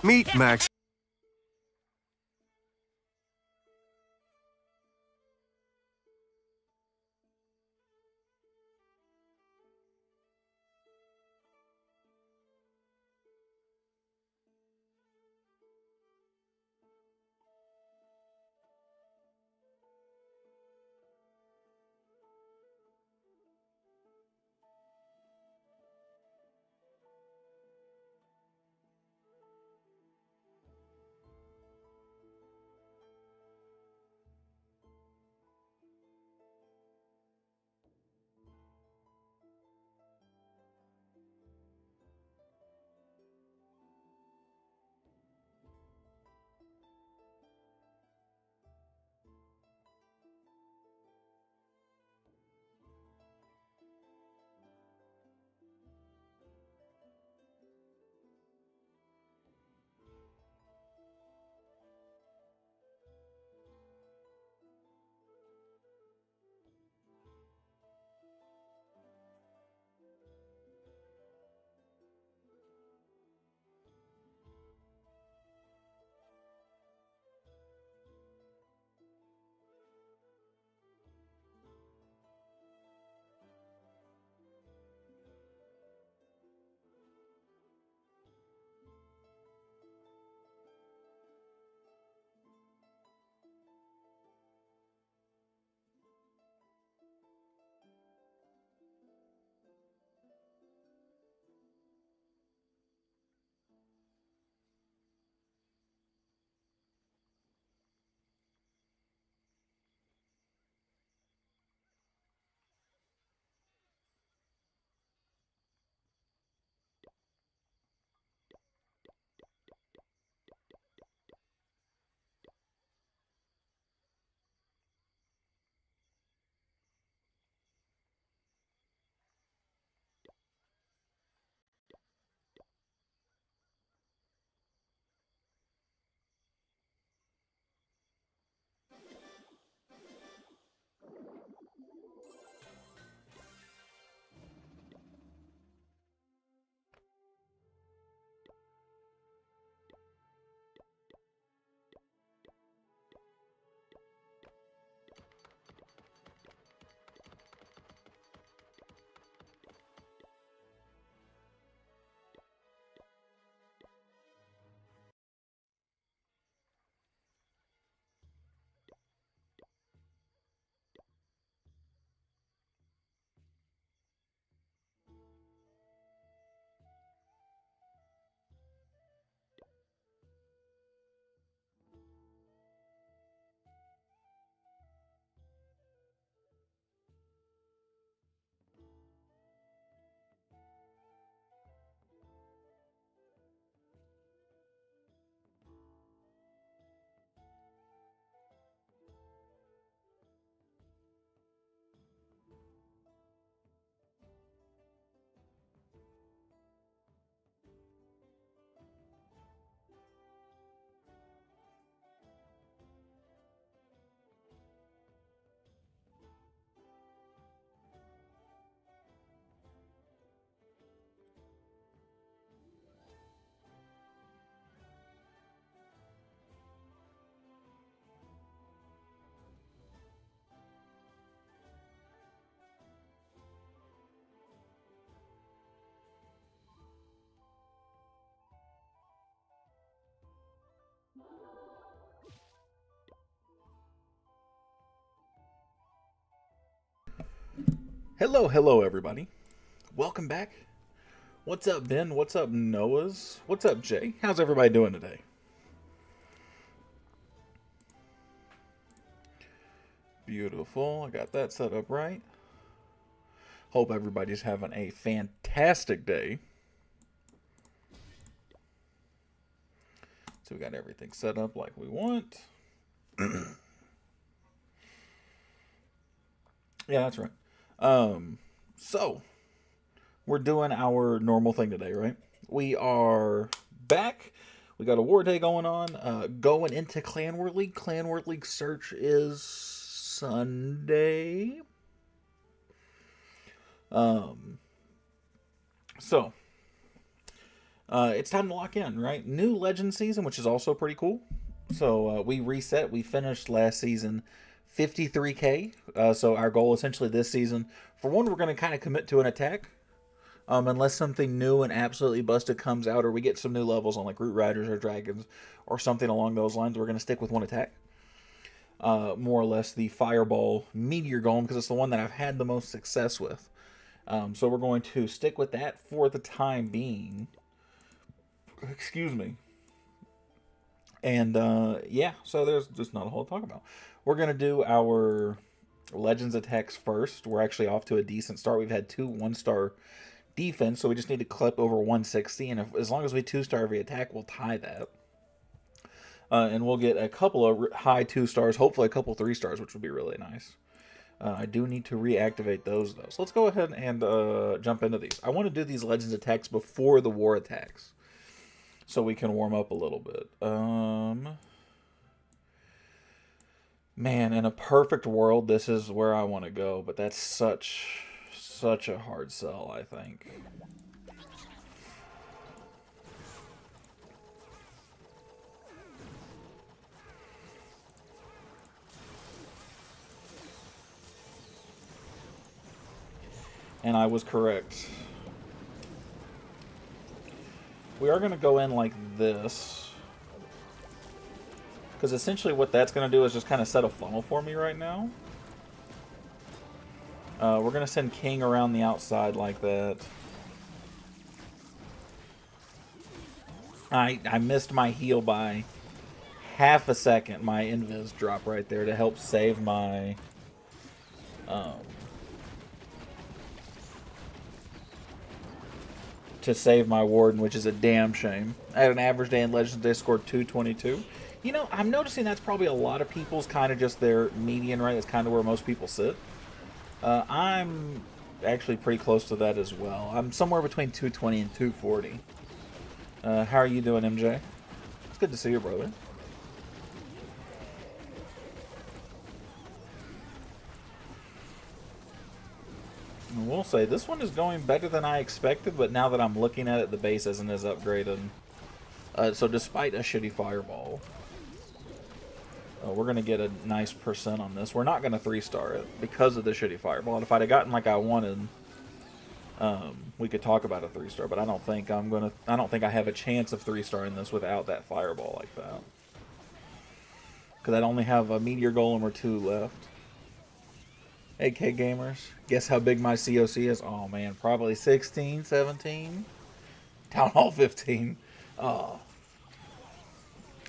Meet Max. Hello, everybody. Welcome back. What's up, Ben? What's up, Noah's? What's up, Jay? How's everybody doing today? Beautiful. I got that set up right. Hope everybody's having a fantastic day. So we got everything set up like we want. Yeah, that's right. So we're doing our normal thing today, right? We are back. We got a war day going on. Going into Clan War League. Clan War League search is Sunday. Um, so It's time to lock in, right? New Legend season, which is also pretty cool. So we reset. We finished last season 53k. So our goal essentially this season, for one, we're going to kind of commit to an attack. Unless something new and absolutely busted comes out, or we get some new levels on like Root Riders or Dragons, or something along those lines, we're going to stick with one attack. More or less the Fireball Meteor Golem, because it's the one that I've had the most success with. So we're going to stick with that for the time being. Excuse me. And yeah, so there's just not a whole to talk about. We're going to do our Legends attacks first. We're actually off to a decent start. We've had 2 1-star defense, so we just need to clip over 160, and as long as we 2-star every attack, we'll tie that. And we'll get a couple of high 2 stars, hopefully a couple 3 stars, which would be really nice. I do need to reactivate those, though. So let's go ahead and jump into these. I want to do these Legends attacks before the War attacks, so we can warm up a little bit. Man, in a perfect world, this is where I want to go, but that's such a hard sell, I think. And I was correct. We are going to go in like this, because essentially what that's going to do is just kind of set a funnel for me right now. We're going to send King around the outside like that. I missed my heal by half a second. My invis drop right there to help save my... to save my Warden, which is a damn shame. I had an average day in Legends, they scored 222. You know, I'm noticing that's probably a lot of people's kind of just their median, right? That's kind of where most people sit. I'm actually pretty close to that as well. I'm somewhere between 220 and 240. How are you doing, MJ? It's good to see you, brother. And we'll say this one is going better than I expected, but now that I'm looking at it, the base isn't as upgraded. So despite a shitty fireball, we're going to get a nice percent on this. We're not going to 3-star it because of the shitty fireball. And if I'd have gotten like I wanted, we could talk about a 3-star, but I don't think I don't think I have a chance of 3-starring this without that fireball like that. Because I'd only have a Meteor Golem or 2 left. AK gamers, guess how big my COC is? Oh man, probably 16, 17. Town Hall 15. Oh.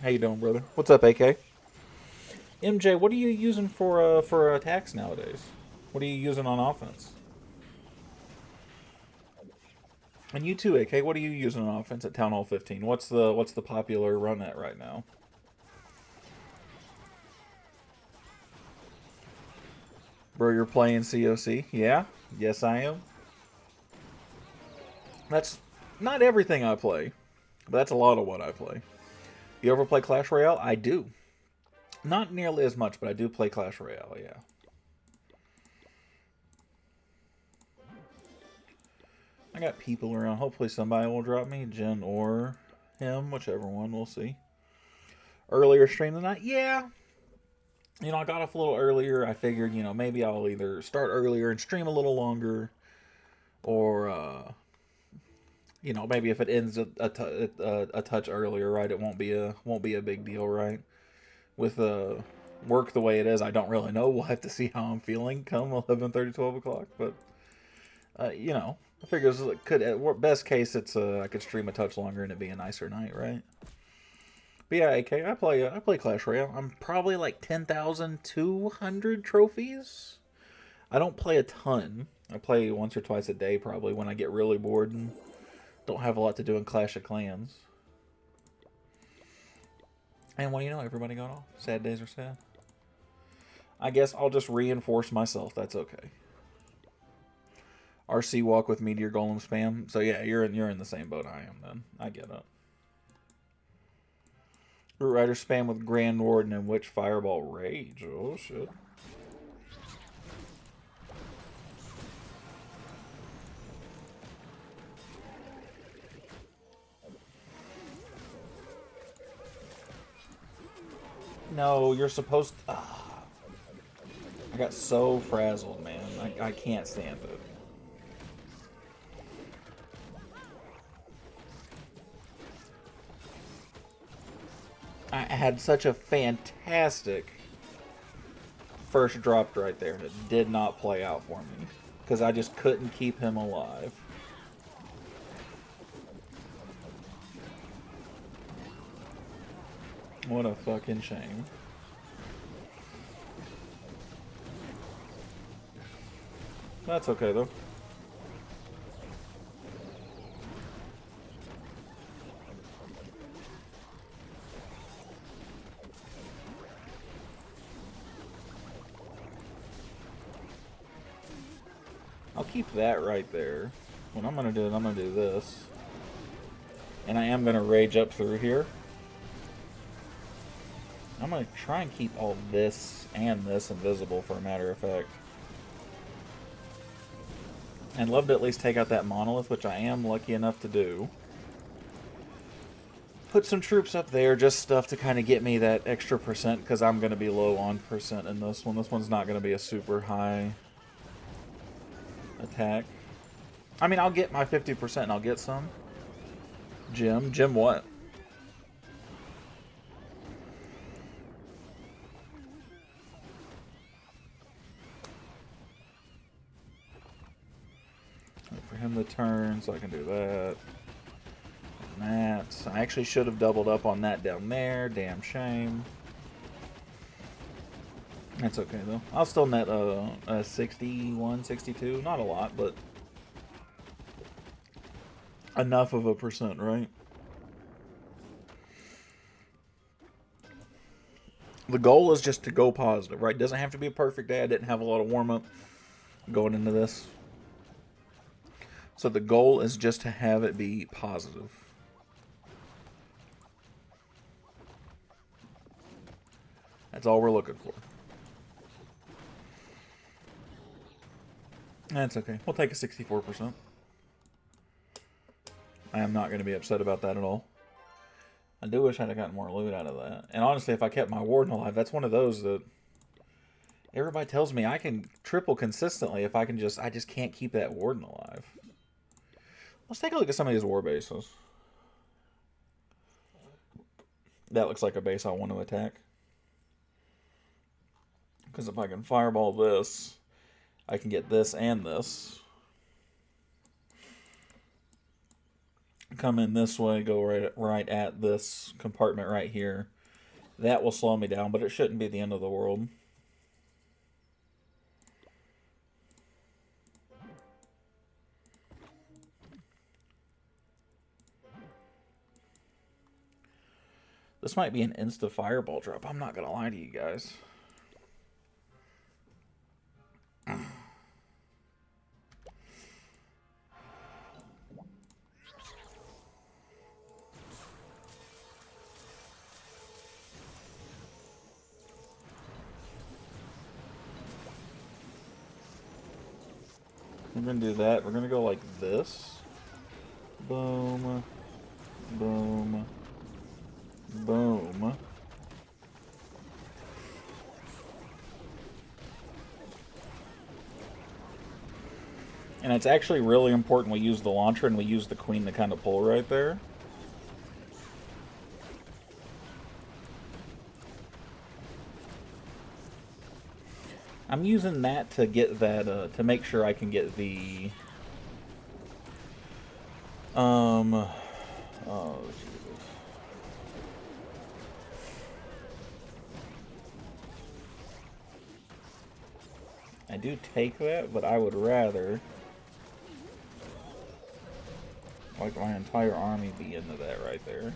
How you doing, brother? What's up, AK? MJ, what are you using for attacks nowadays? What are you using on offense? And you too, AK. What are you using on offense at Town Hall 15? What's the popular run at right now? Bro, you're playing COC? Yeah? Yes, I am. That's not everything I play, but that's a lot of what I play. You ever play Clash Royale? I do. Not nearly as much, but I do play Clash Royale, yeah. I got people around. Hopefully somebody will drop me. Jen or him, whichever one, we'll see. Earlier stream tonight? Yeah. You know, I got off a little earlier. I figured, you know, maybe I'll either start earlier and stream a little longer, or, you know, maybe if it ends a touch earlier, right, it won't be a big deal, right? With work the way it is, I don't really know. We'll have to see how I'm feeling come 11:30, 12 o'clock. But you know, I figure it could, at best case, it's I could stream a touch longer and it'd be a nicer night, right? But yeah, AK, I play Clash Royale. I'm probably like 10,200 trophies. I don't play a ton. I play once or twice a day probably when I get really bored and don't have a lot to do in Clash of Clans. And what do you know? Everybody got off. Sad days are sad. I guess I'll just reinforce myself. That's okay. RC walk with Meteor Golem spam. So yeah, you're in the same boat I am then. I get it. Root Rider spam with Grand Warden and Witch Fireball Rage. Oh shit. No, you're supposed to... I got so frazzled, man. I can't stand it. I had such a fantastic first dropped right there, and it did not play out for me. Because I just couldn't keep him alive. What a fucking shame. That's okay, though. I'll keep that right there. What I'm going to do is I'm going to do this. And I am going to rage up through here. I'm going to try and keep all this and this invisible for a matter of fact. And love to at least take out that monolith, which I am lucky enough to do. Put some troops up there, just stuff to kind of get me that extra percent, because I'm going to be low on percent in this one. This one's not going to be a super high attack. I mean, I'll get my 50% and I'll get some. Jim? Jim what? Wait for him to turn so I can do that. And that. I actually should have doubled up on that down there. Damn shame. That's okay though. I'll still net a 61, 62. Not a lot, but enough of a percent, right? The goal is just to go positive, right? Doesn't have to be a perfect day. I didn't have a lot of warm-up going into this. So the goal is just to have it be positive. That's all we're looking for. That's okay. We'll take a 64%. I am not going to be upset about that at all. I do wish I'd have gotten more loot out of that. And honestly, if I kept my warden alive, that's one of those that everybody tells me I can triple consistently if I just can't keep that warden alive. Let's take a look at some of these war bases. That looks like a base I want to attack. Because if I can fireball this, I can get this and this. Come in this way, go right at this compartment right here. That will slow me down, but it shouldn't be the end of the world. This might be an insta fireball drop. I'm not going to lie to you guys. We're going to do that. We're going to go like this. Boom. Boom. Boom. And it's actually really important we use the launcher and we use the queen to kind of pull right there. I'm using that to get that, to make sure I can get the, oh, Jesus. I do take that, but I would rather, like, my entire army be into that right there.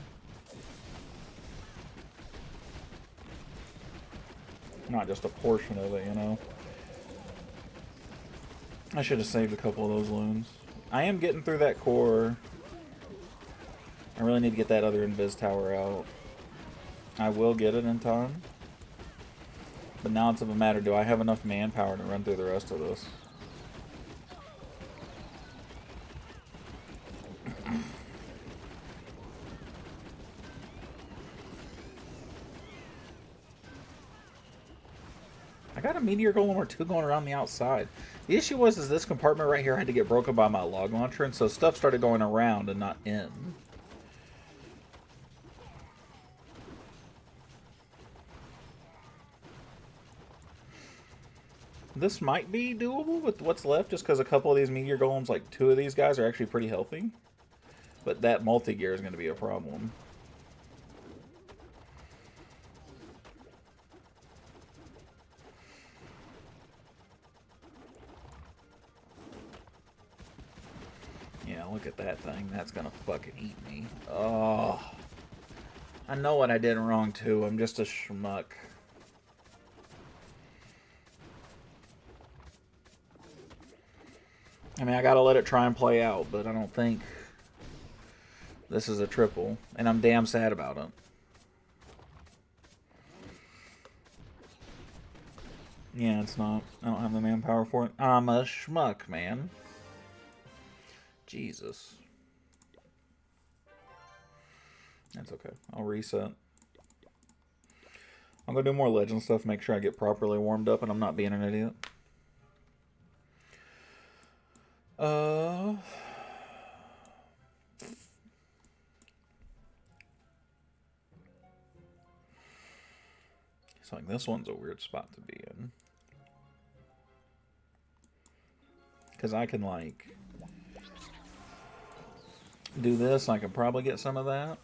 Not just a portion of it, you know. I should have saved a couple of those loons. I am getting through that core. I really need to get that other invis tower out. I will get it in time. But now it's of a matter, do I have enough manpower to run through the rest of this? I got a meteor golem or two going around the outside. The issue was is this compartment right here had to get broken by my log launcher, and so stuff started going around and not in. This might be doable with what's left, just because a couple of these meteor golems, like two of these guys, are actually pretty healthy. But that multi-gear is going to be a problem. Yeah, look at that thing. That's going to fucking eat me. Oh. I know what I did wrong, too. I'm just a schmuck. I mean, I gotta let it try and play out, but I don't think this is a triple. And I'm damn sad about it. Yeah, it's not. I don't have the manpower for it. I'm a schmuck, man. Jesus. That's okay. I'll reset. I'm gonna do more legend stuff, make sure I get properly warmed up and I'm not being an idiot. It's like this one's a weird spot to be in. Because I can, like, do this. I can probably get some of that.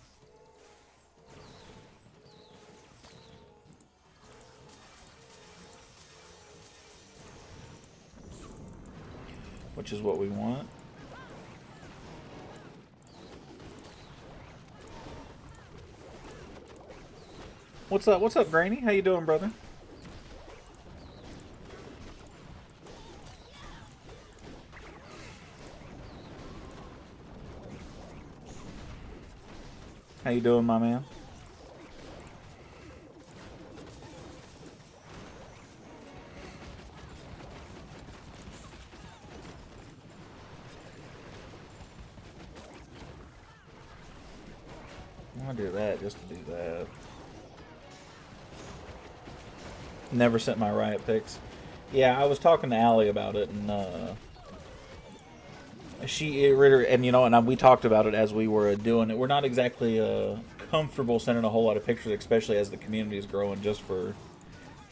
Which is what we want. What's up? What's up, Granny? How you doing, brother? How you doing, my man? I'll do that just to do that. Never sent my riot pics. Yeah, I was talking to Allie about it, and we talked about it as we were doing it. We're not exactly comfortable sending a whole lot of pictures, especially as the community is growing, just for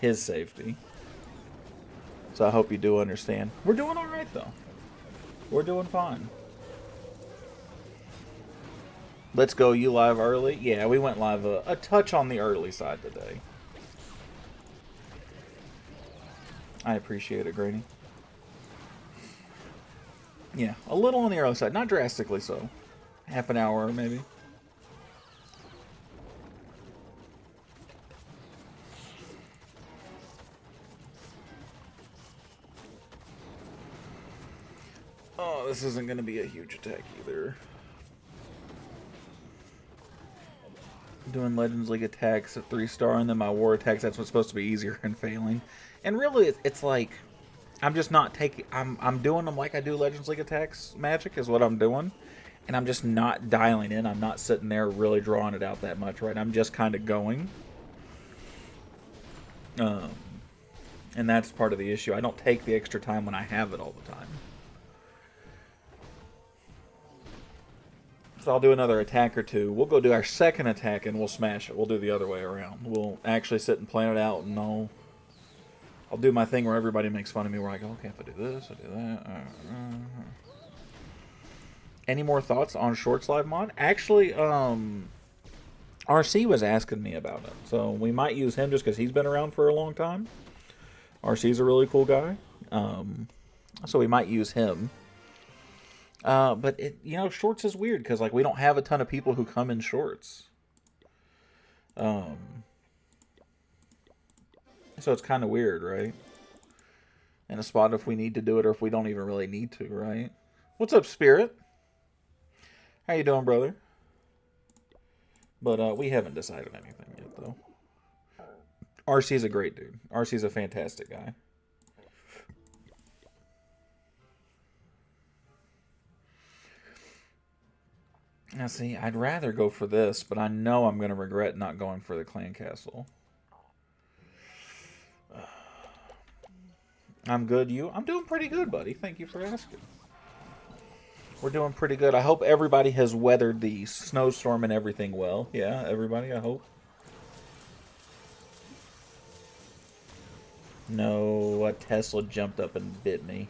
his safety. So I hope you do understand. We're doing all right, though. We're doing fine. Let's go, you live early? Yeah, we went live a touch on the early side today. I appreciate it, Grady. Yeah, a little on the early side. Not drastically so. Half an hour, maybe. Oh, this isn't going to be a huge attack either. Doing Legends League attacks at 3-star, and then my war attacks, that's what's supposed to be easier and failing. And really, it's like, I'm just not taking, I'm doing them like I do Legends League attacks magic is what I'm doing. And I'm just not dialing in. I'm not sitting there really drawing it out that much, right? I'm just kind of going. And that's part of the issue. I don't take the extra time when I have it all the time. So I'll do another attack or two. We'll go do our second attack and we'll smash it. We'll do the other way around. We'll actually sit and plan it out, and I'll do my thing where everybody makes fun of me, where I go, okay, if I do this, I do that. Any more thoughts on Shorts Live mod? Actually, RC was asking me about it. So we might use him just because he's been around for a long time. RC's a really cool guy. So we might use him. But Shorts is weird because, like, we don't have a ton of people who come in Shorts. So it's kind of weird, right? In a spot if we need to do it or if we don't even really need to, right? What's up, Spirit? How you doing, brother? But we haven't decided anything yet, though. RC's a great dude. RC's a fantastic guy. Now, see, I'd rather go for this, but I know I'm going to regret not going for the clan castle. I'm good. You? I'm doing pretty good, buddy. Thank you for asking. We're doing pretty good. I hope everybody has weathered the snowstorm and everything well. Yeah, everybody, I hope. No, a Tesla jumped up and bit me.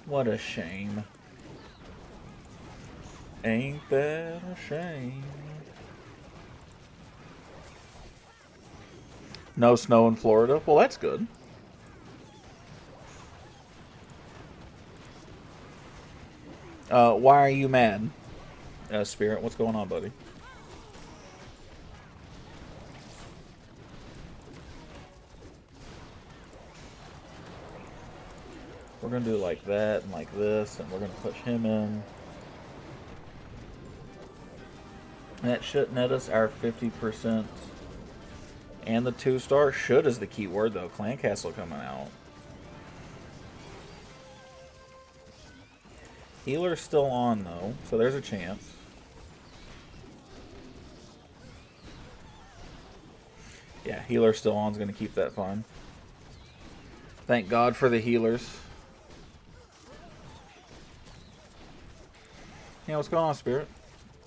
What a shame. Ain't that a shame? No snow in Florida? Well, that's good. Why are you mad? Spirit, what's going on, buddy? We're going to do like that and like this, and we're going to push him in. That should net us our 50%. And the 2-star. Should is the key word, though. Clan Castle coming out. Healer's still on, though, so there's a chance. Yeah, healer's still on is going to keep that fine. Thank God for the healers. Yeah, what's going on, Spirit?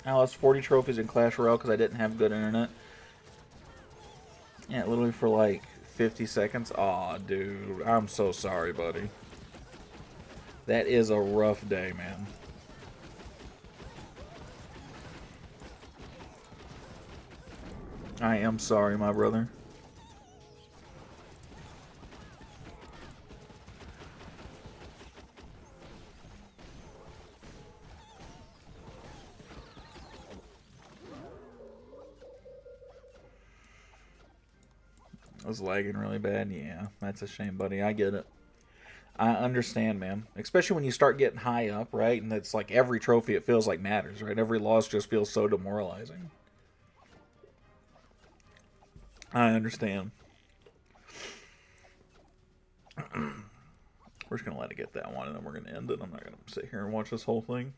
I lost 40 trophies in Clash Royale because I didn't have good internet. Yeah, literally for like 50 seconds. Aw, dude. I'm so sorry, buddy. That is a rough day, man. I am sorry, my brother. I was lagging really bad. Yeah, that's a shame, buddy. I get it. I understand, man. Especially when you start getting high up, right? And it's like every trophy it feels like matters, right? Every loss just feels so demoralizing. I understand. We're just going to let it get that one, and then we're going to end it. I'm not going to sit here and watch this whole thing.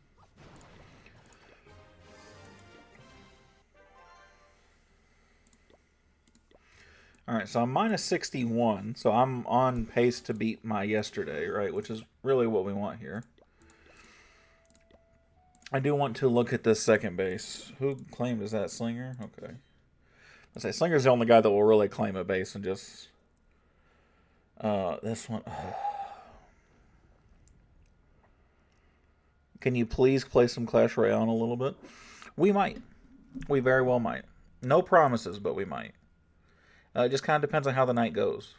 Alright, so I'm minus 61, so I'm on pace to beat my yesterday, right? Which is really what we want here. I do want to look at this second base. Who claimed is that Slinger? Okay. I say Slinger's the only guy that will really claim a base and just... this one... Can you please play some Clash Royale in a little bit? We might. We very well might. No promises, but we might. It just kind of depends on how the night goes.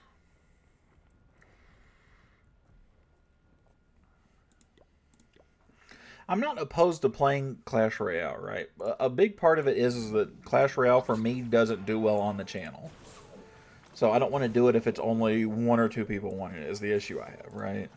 I'm not opposed to playing Clash Royale, right? A big part of it is that Clash Royale, for me, doesn't do well on the channel. So I don't want to do it if it's only 1 or 2 people wanting it, is the issue I have, right?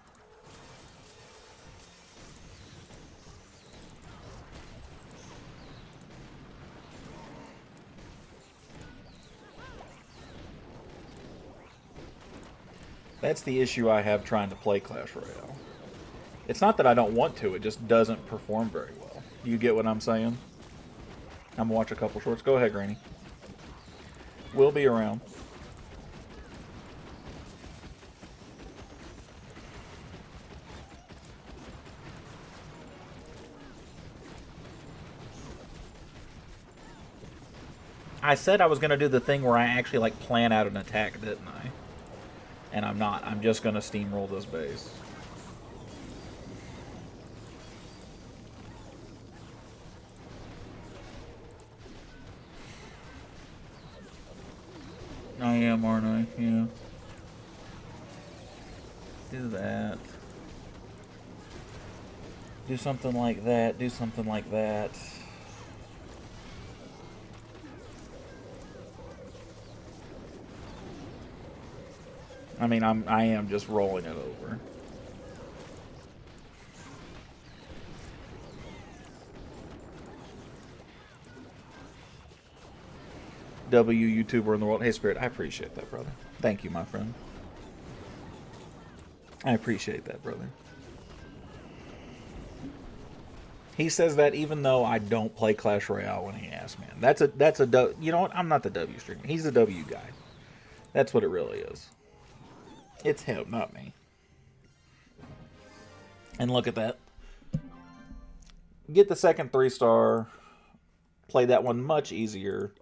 That's the issue I have trying to play Clash Royale. It's not that I don't want to, it just doesn't perform very well. You get what I'm saying? I'm gonna watch a couple shorts. Go ahead, Granny. We'll be around. I said I was gonna do the thing where I actually like plan out an attack, didn't I? And I'm not. I'm just gonna steamroll this base. I am, aren't I? Yeah. Do that. Do something like that. Do something like that. I mean, I am just rolling it over. YouTuber in the world. Hey, Spirit, I appreciate that, brother. Thank you, my friend. I appreciate that, brother. He says that even though I don't play Clash Royale when he asks, man. That's a you know what? I'm not the W streamer. He's the W guy. That's what it really is. It's him, not me. And look at that. Get the second 3-star. Play that one much easier.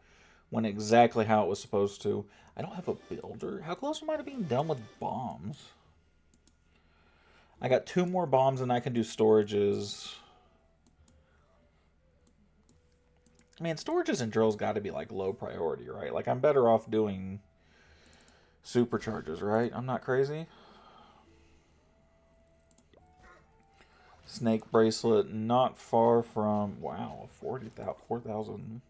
Went exactly how it was supposed to. I don't have a builder. How close am I to being done with bombs? I got 2 more bombs and I can do storages. Man, storages and drills got to be like low priority, right? Like I'm better off doing supercharges, right? I'm not crazy. Snake bracelet, not far from, wow, 4,000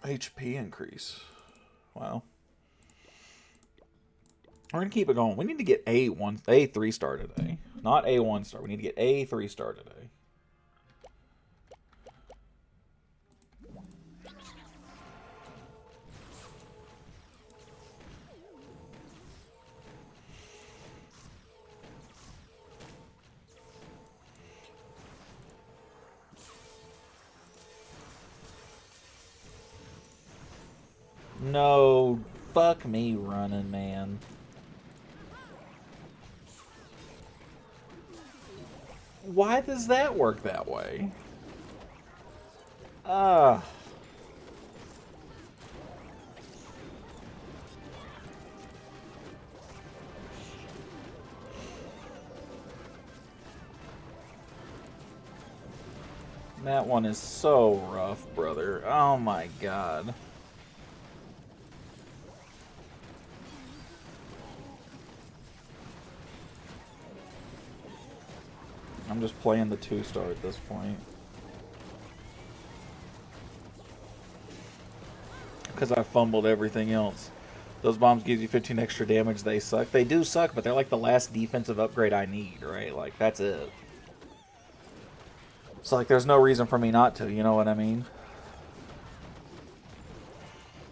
HP increase. Wow. We're going to keep it going. We need to get a 3-star today. Not a 1-star. We need to get a 3-star today. No, fuck me running, man. Why does that work that way? That one is so rough, brother. Oh my god. I'm just playing the 2-star at this point. Because I fumbled everything else. Those bombs give you 15 extra damage. They suck. They do suck, but they're like the last defensive upgrade I need, right? Like, that's it. So, like, there's no reason for me not to, you know what I mean?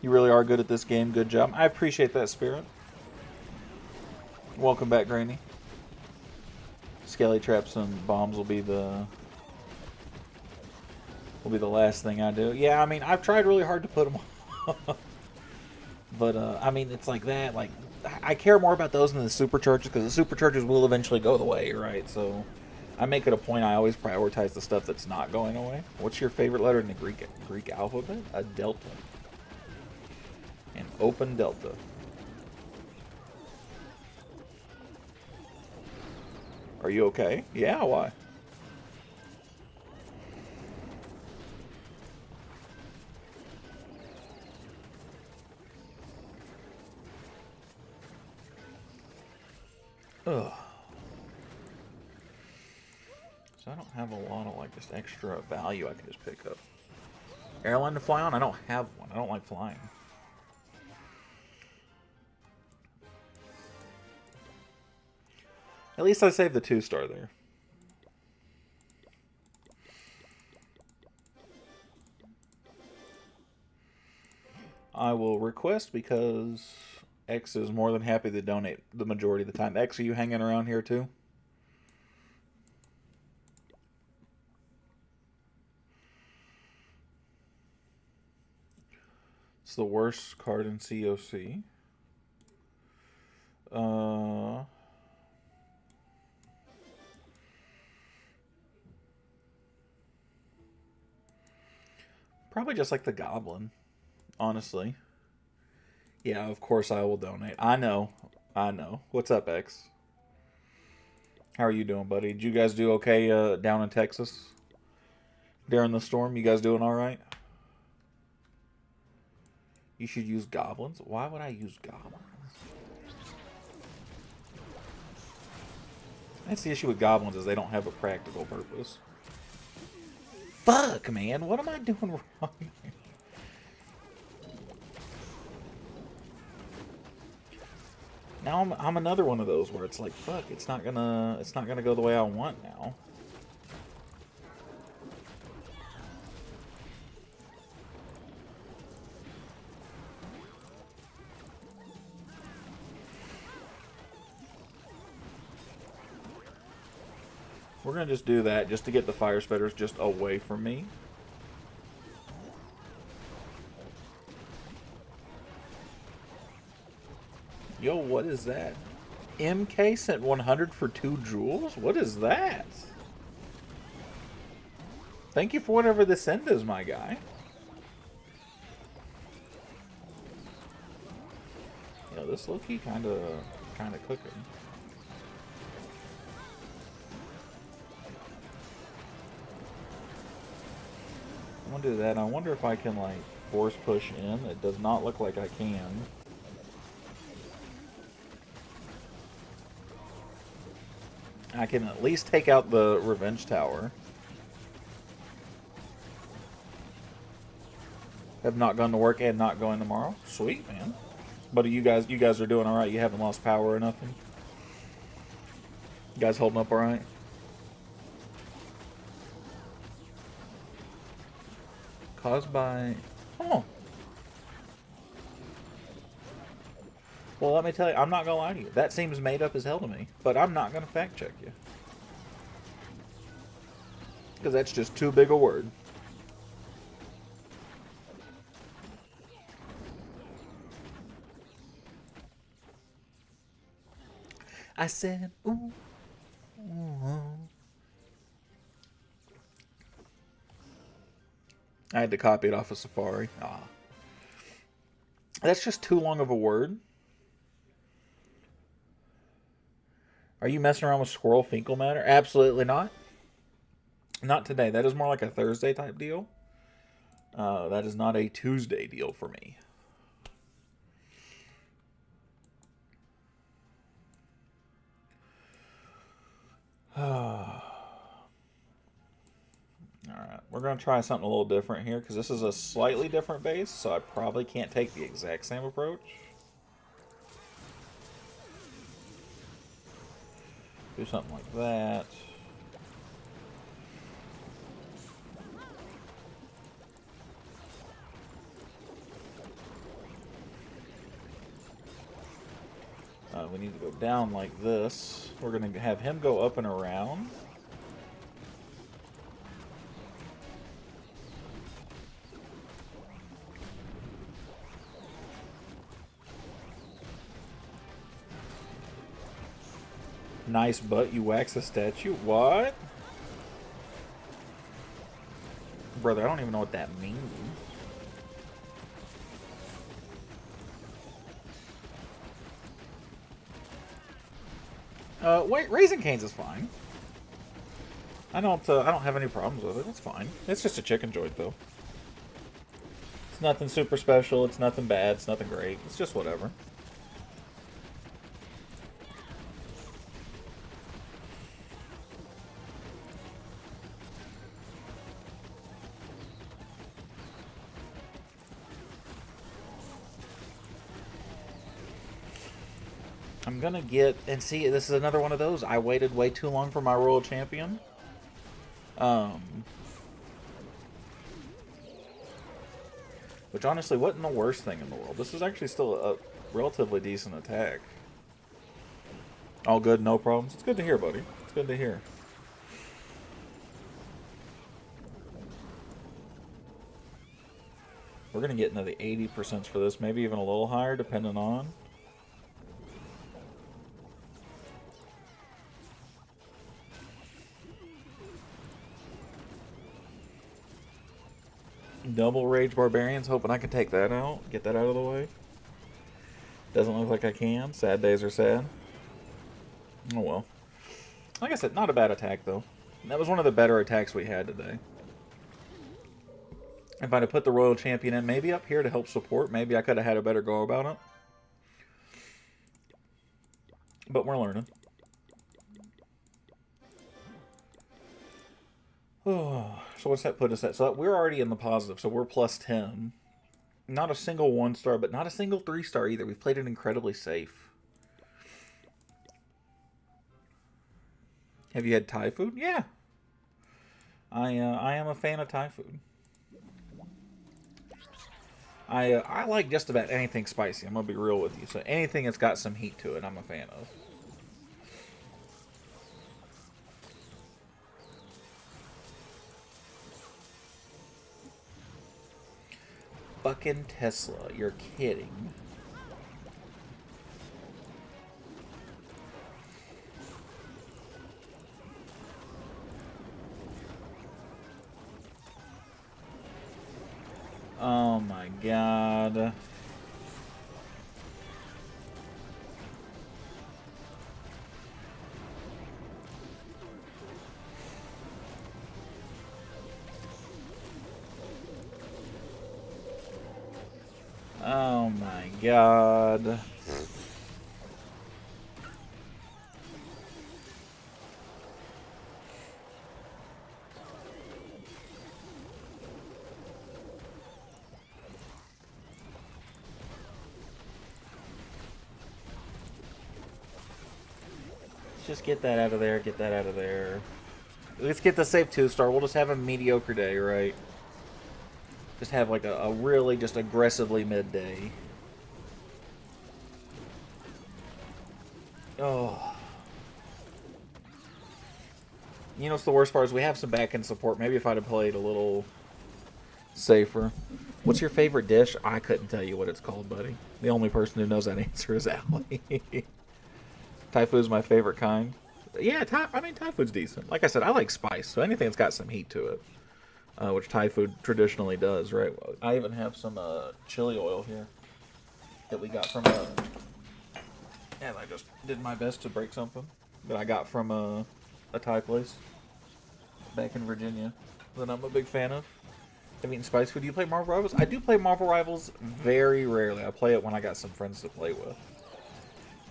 You really are good at this game. Good job. I appreciate that, Spirit. Welcome back, Granny. Skelly traps and bombs will be the last thing I do. Yeah, I mean, I've tried really hard to put them on. But, I mean, it's like that. Like, I care more about those than the supercharges, because the supercharges will eventually go away, right? So, I make it a point I always prioritize the stuff that's not going away. What's your favorite letter in the Greek alphabet? A delta. An open delta. Are you okay? Yeah, why? Ugh. So I don't have a lot of like just extra value I can just pick up. Airline to fly on? I don't have one. I don't like flying. At least I saved the 2-star there. I will request because X is more than happy to donate the majority of the time. X, are you hanging around here too? It's the worst card in COC. Probably just like the Goblin, honestly. Yeah, of course I will donate. I know. What's up, X? How are you doing, buddy? Did you guys do okay down in Texas during the storm? You guys doing all right? You should use goblins. Why would I use goblins? That's the issue with goblins, is they don't have a practical purpose. Fuck, man. What am I doing wrong? Now I'm another one of those where it's like, fuck, it's not gonna go the way I want now. We're going to just do that just to get the fire spitters just away from me. Yo, what is that? MK sent 100 for 2 jewels? What is that? Thank you for whatever this send is, my guy. Yo, this low-key kind of cooking. I'm gonna do that. I wonder if I can, like, force push in. It does not look like I can. I can at least take out the revenge tower. Have not gone to work and not going tomorrow. Sweet, man. But you guys are doing all right. You haven't lost power or nothing. You guys holding up all right? Caused by... Oh. Well, let me tell you, I'm not going to lie to you. That seems made up as hell to me. But I'm not going to fact check you. Because that's just too big a word. I said, ooh, ooh. I had to copy it off of Safari. Ah. That's just too long of a word. Are you messing around with Squirrel Finkel Matter? Absolutely not. Not today. That is more like a Thursday type deal. That is not a Tuesday deal for me. Alright, we're going to try something a little different here because this is a slightly different base, so I probably can't take the exact same approach. Do something like that. We need to go down like this. We're going to have him go up and around. Nice butt, you wax a statue. What? Brother, I don't even know what that means. Wait, Raising Cane's is fine. I don't have any problems with it. It's fine. It's just a chicken joint, though. It's nothing super special. It's nothing bad. It's nothing great. It's just whatever. I'm gonna get, and see, this is another one of those. I waited way too long for my Royal Champion. Which honestly wasn't the worst thing in the world. This is actually still a relatively decent attack. All good, no problems. It's good to hear, buddy. It's good to hear. We're gonna get into the 80% for this, maybe even a little higher, depending on. Double Rage Barbarians, hoping I can take that out. Get that out of the way. Doesn't look like I can. Sad days are sad. Oh well. Like I said, not a bad attack though. That was one of the better attacks we had today. If I'd have put the Royal Champion in, maybe up here to help support, maybe I could have had a better go about it. But we're learning. Oh, so what's that put us at? So we're already in the positive, so we're plus 10. Not a single 1-star, but not a single 3-star either. We've played it incredibly safe. Have you had Thai food? Yeah. I am a fan of Thai food. I like just about anything spicy. I'm going to be real with you. So anything that's got some heat to it, I'm a fan of. fucking Tesla. You're kidding. Oh my god. Oh my god. Let's just get that out of there, get that out of there. Let's get the safe 2-star. We'll just have a mediocre day, right? Just have like a really just aggressively midday. Oh. You know what's the worst part is we have some back-end support. Maybe if I'd have played a little safer. What's your favorite dish? I couldn't tell you what it's called, buddy. The only person who knows that answer is Allie. Thai food is my favorite kind. Yeah, Thai food's decent. Like I said, I like spice, so anything that's got some heat to it. Which Thai food traditionally does, right? I even have some chili oil here that we got from and I just did my best to break something that I got from a Thai place back in Virginia that I'm a big fan of. Have eaten spice food. Do you play Marvel Rivals? I do play Marvel Rivals very rarely. I play it when I got some friends to play with.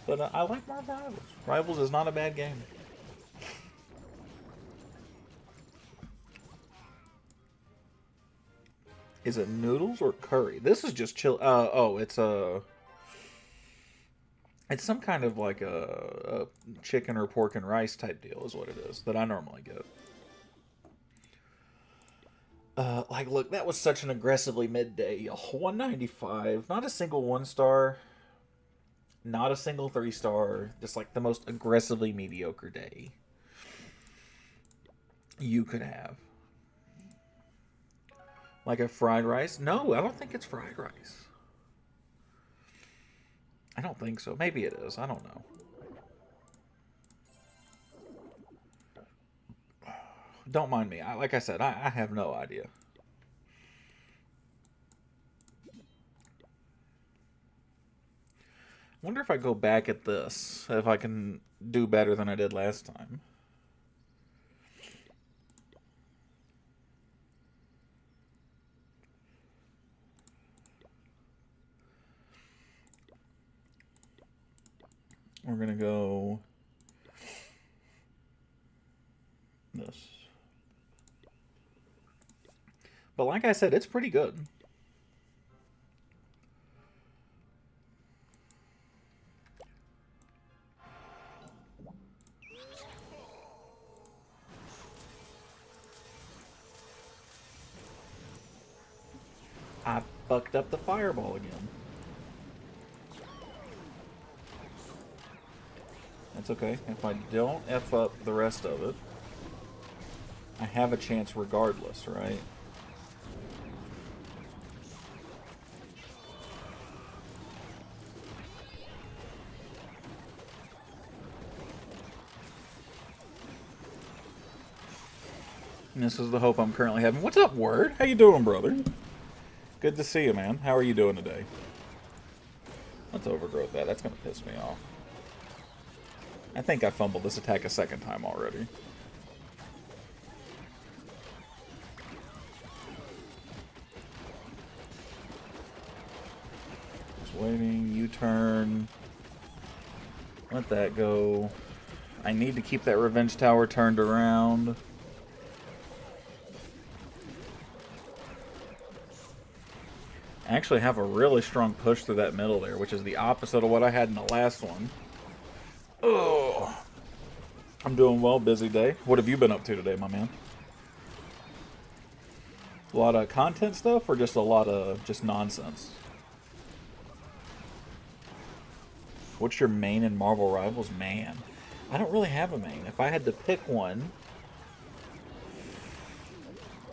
But I like Marvel Rivals. Rivals is not a bad game. Is it noodles or curry? This is just chill. Oh, it's it's some kind of like a chicken or pork and rice type deal is what it is that I normally get. Like, look, that was such an aggressively midday. 195. Not a single 1-star. Not a single 3-star. Just like the most aggressively mediocre day you could have. Like a fried rice? No, I don't think it's fried rice. I don't think so. Maybe it is. I don't know. Don't mind me. Like I said, I have no idea. Wonder if I go back at this, if I can do better than I did last time. We're going to go this. But like I said, it's pretty good. I fucked up the fireball again. That's okay. If I don't F up the rest of it, I have a chance regardless, right? And this is the hope I'm currently having. What's up, Word? How you doing, brother? Good to see you, man. How are you doing today? Let's overgrowth that. That's going to piss me off. I think I fumbled this attack a second time already. Just waiting. U-turn. Let that go. I need to keep that revenge tower turned around. I actually have a really strong push through that middle there, which is the opposite of what I had in the last one. Oh, I'm doing well. Busy day. What have you been up to today, my man? A lot of content stuff or just a lot of just nonsense? What's your main in Marvel Rivals? Man, I don't really have a main. If I had to pick one...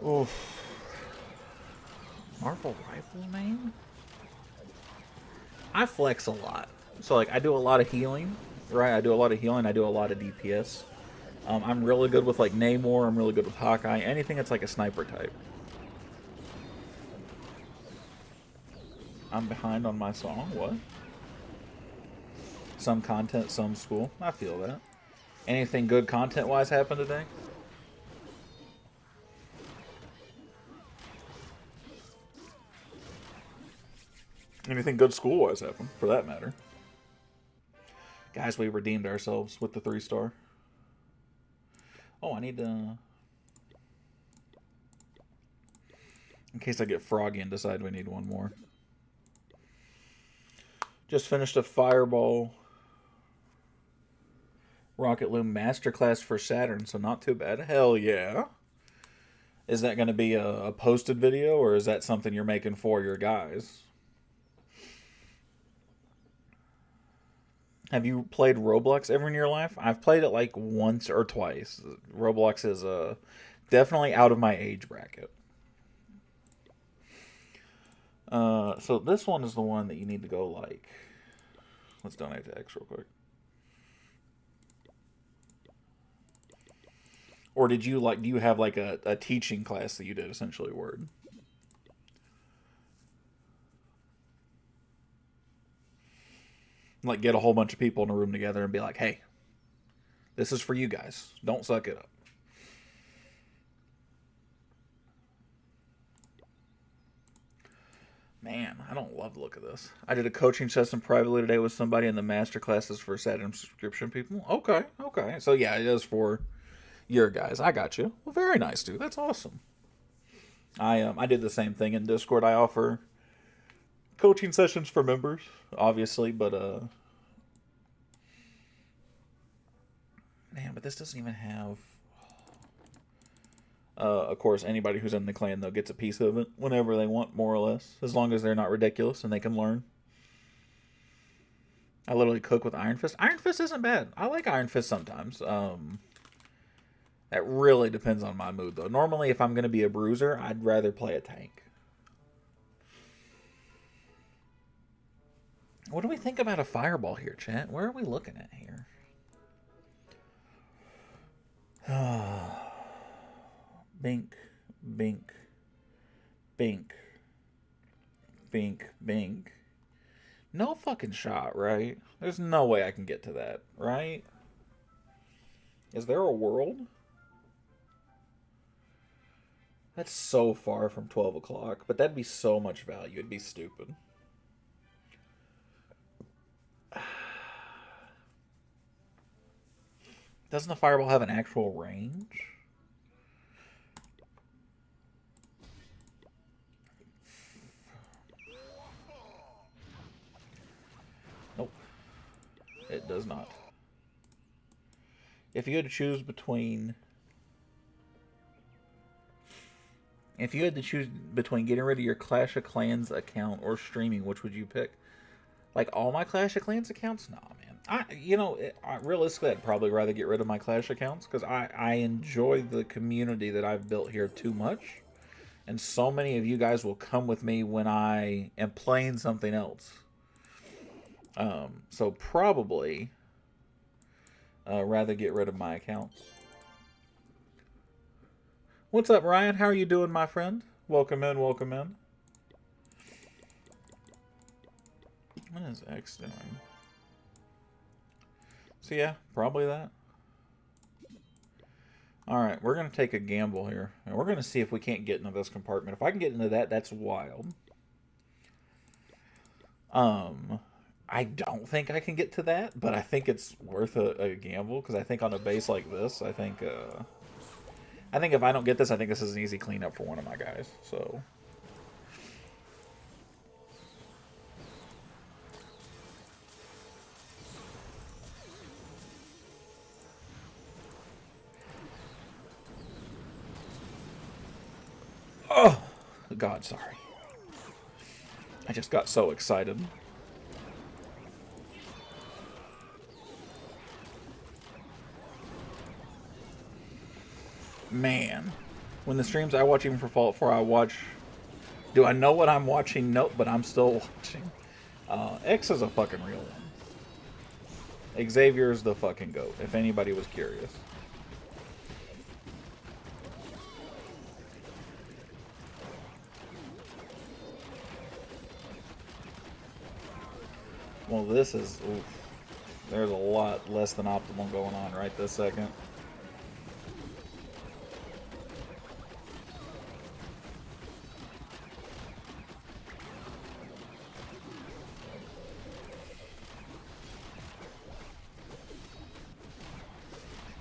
Oof. Marvel Rifles, man? I flex a lot. So, like, I do a lot of healing, right? I do a lot of healing. I do a lot of DPS. I'm really good with, like, Namor. I'm really good with Hawkeye. Anything that's, like, a sniper type. I'm behind on my song. What? Some content, some school. I feel that. Anything good content-wise happened today? Anything good school-wise happened, for that matter. Guys, we redeemed ourselves with the 3-star. Oh, I need to... In case I get froggy and decide we need one more. Just finished a Fireball Rocket Loom Masterclass for Saturn, so not too bad. Hell yeah. Is that going to be a posted video, or is that something you're making for your guys? Have you played Roblox ever in your life? I've played it like once or twice. Roblox is definitely out of my age bracket. So this one is the one that you need to go like. Let's donate to X real quick. Or did you like? Do you have like a teaching class that you did essentially? Word. Like get a whole bunch of people in a room together and be like, hey, this is for you guys. Don't suck it up. Man, I don't love the look of this. I did a coaching session privately today with somebody in the master classes for Saturn subscription people. Okay, okay. So yeah, it is for your guys. I got you. Well, very nice, dude. That's awesome. I did the same thing in Discord. I offer coaching sessions for members, obviously, but man, but this doesn't even have. Of course, anybody who's in the clan though gets a piece of it whenever they want, more or less, as long as they're not ridiculous and they can learn. I literally cook with Iron Fist. Iron Fist isn't bad. I like Iron Fist sometimes. That really depends on my mood, though. Normally, if I'm going to be a bruiser, I'd rather play a tank. What do we think about a fireball here, chat? Where are we looking at here? Bink, bink, bink, bink, bink. No fucking shot, right? There's no way I can get to that, right? Is there a world? That's so far from 12 o'clock, but that'd be so much value. It'd be stupid. Doesn't the fireball have an actual range? Nope. It does not. If you had to choose between... If you had to choose between getting rid of your Clash of Clans account or streaming, which would you pick? Like all my Clash of Clans accounts? Nah, man. Realistically, I'd probably rather get rid of my Clash accounts because I enjoy the community that I've built here too much. And so many of you guys will come with me when I am playing something else. So probably rather get rid of my accounts. What's up, Ryan? How are you doing, my friend? Welcome in, welcome in. What is X doing? So yeah, probably that. Alright, we're going to take a gamble here. And we're going to see if we can't get into this compartment. If I can get into that, that's wild. I don't think I can get to that, but I think it's worth a gamble. Because I think on a base like this, I think if I don't get this, I think this is an easy cleanup for one of my guys. So... Oh, God, sorry. I just got so excited. Man. When the streams I watch, even for Fallout 4, I watch Do I know what I'm watching? Nope, but I'm still watching. X is a fucking real one. Xavier's the fucking GOAT, if anybody was curious. Well, this is... Oof. There's a lot less than optimal going on right this second.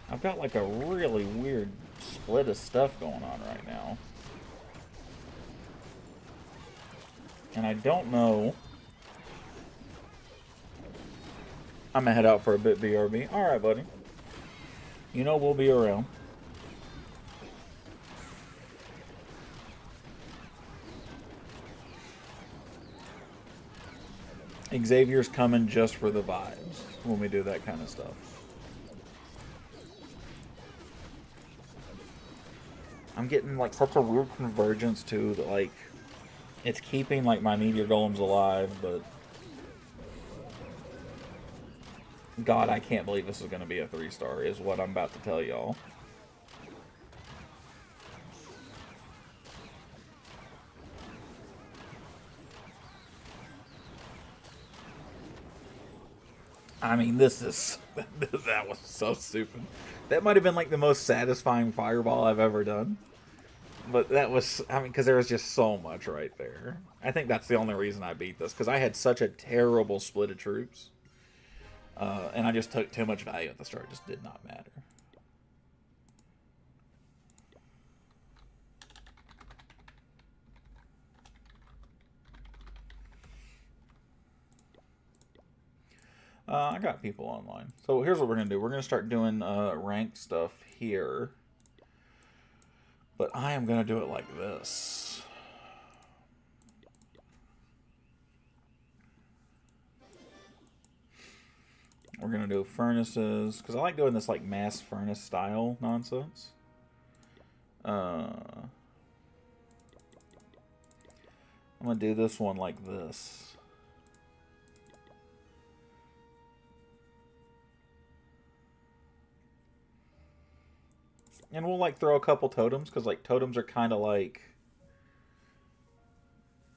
I've got like a really weird split of stuff going on right now. And I don't know. I'm gonna head out for a bit, BRB. Alright, buddy. You know we'll be around. Xavier's coming just for the vibes when we do that kind of stuff. I'm getting like such a weird convergence too that like it's keeping like my meteor golems alive, but God, I can't believe this is going to be a 3-star is what I'm about to tell y'all. I mean, this is... that was so stupid. That might have been like the most satisfying fireball I've ever done. But that was... I mean, because there was just so much right there. I think that's the only reason I beat this. Because I had such a terrible split of troops. And I just took too much value at the start. It just did not matter. I got people online. So here's what we're going to do. We're going to start doing ranked stuff here. But I am going to do it like this. We're going to do furnaces. Because I like doing this like mass furnace style nonsense. I'm going to do this one like this. And we'll like throw a couple totems, because like totems are kind of like...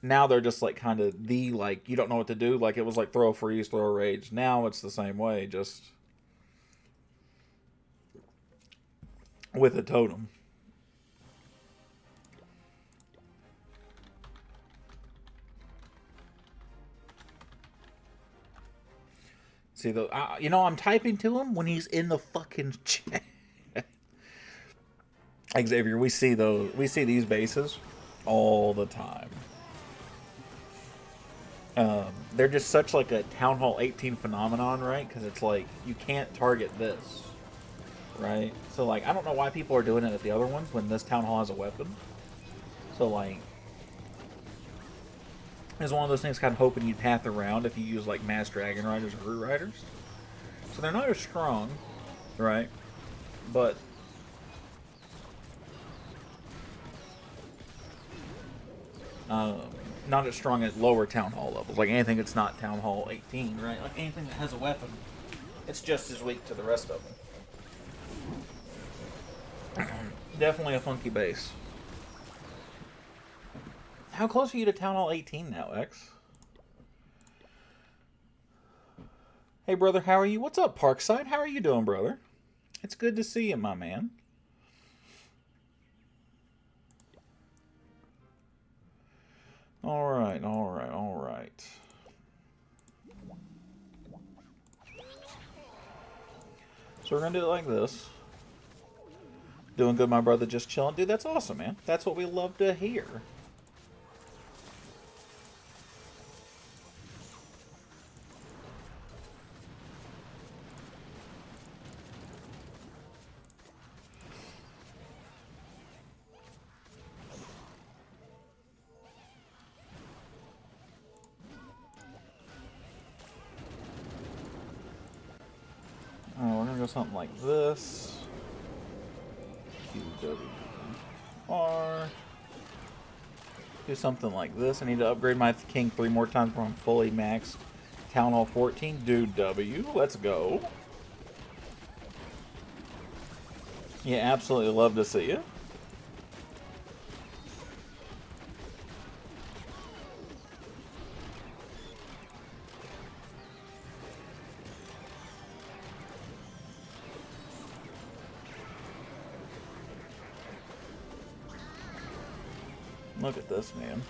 Now they're just like kind of the like, you don't know what to do. Like it was like throw a freeze, throw a rage. Now it's the same way, just with a totem. See, you know, I'm typing to him when he's in the fucking chat. Xavier, we see these bases all the time. They're just such like a Town Hall 18 phenomenon, right? Because it's like you can't target this, right? So like I don't know why people are doing it at the other ones when this Town Hall has a weapon. So like it's one of those things kind of hoping you'd path around if you use like Mass Dragon Riders or Root Riders. So they're not as strong, right? But not as strong at lower Town Hall levels. Like anything that's not Town Hall 18, right? Like anything that has a weapon, it's just as weak to the rest of them. Definitely a funky base. How close are you to Town Hall 18 now, X? Hey, brother, how are you? What's up, Parkside? How are you doing, brother? It's good to see you, my man. Alright, alright, alright. So we're going to do it like this. Doing good, my brother, just chilling. Dude, that's awesome, man. That's what we love to hear. We're going to go something like this. QWR. Do something like this. I need to upgrade my king 3 more times before I'm fully maxed. Town Hall 14. Do W. Let's go. Yeah, absolutely love to see it. Look at this, man.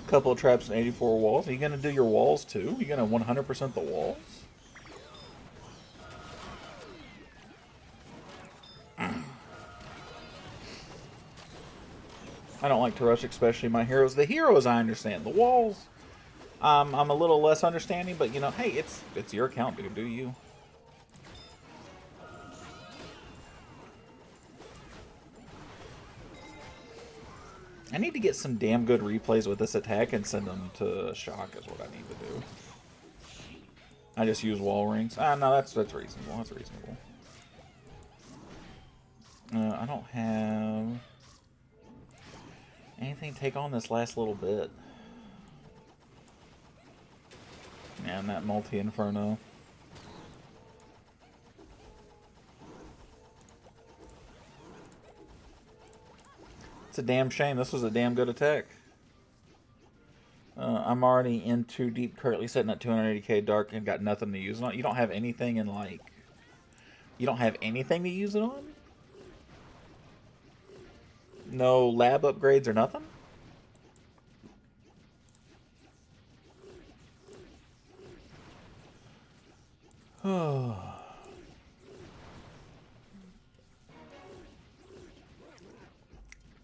Couple of traps and 84 walls. Are you going to do your walls too? Are you going to 100% the walls? I don't like to rush, especially my heroes. The heroes, I understand. The walls, I'm a little less understanding, but you know, hey, it's your account, dude. Do you? I need to get some damn good replays with this attack and send them to Shock is what I need to do. I just use wall rings. Ah, no, that's reasonable. That's reasonable. I don't have anything to take on this last little bit. Yeah, and that multi-inferno. It's a damn shame. This was a damn good attack. I'm already in too deep, currently sitting at 280k dark and got nothing to use it on. You don't have anything in, like... You don't have anything to use it on? No lab upgrades or nothing? Oh...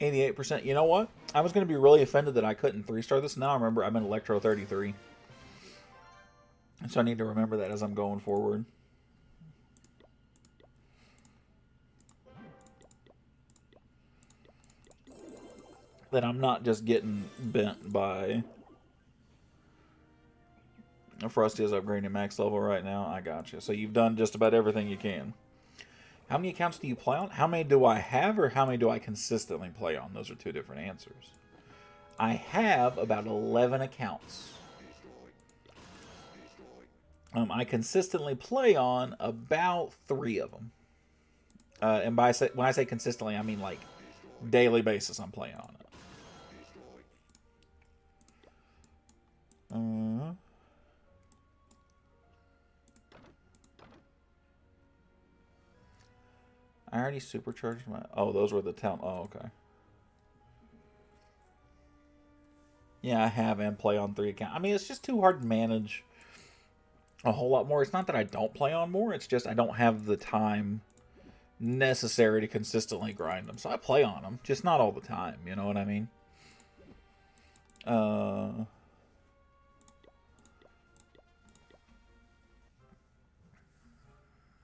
88%. You know what? I was going to be really offended that I couldn't 3-star this. Now I remember I'm in Electro 33. So I need to remember that as I'm going forward. That I'm not just getting bent by Frosty is upgrading max level right now. I got you. So you've done just about everything you can. How many accounts do you play on? How many do I have, or how many do I consistently play on? Those are two different answers. I have about 11 accounts. I consistently play on about 3 of them. And when I say consistently, I mean like daily basis I'm playing on it. I already supercharged my... Oh, those were the town... Oh, okay. Yeah, I have and play on 3 accounts. I mean, it's just too hard to manage a whole lot more. It's not that I don't play on more. It's just I don't have the time necessary to consistently grind them. So I play on them, just not all the time. You know what I mean?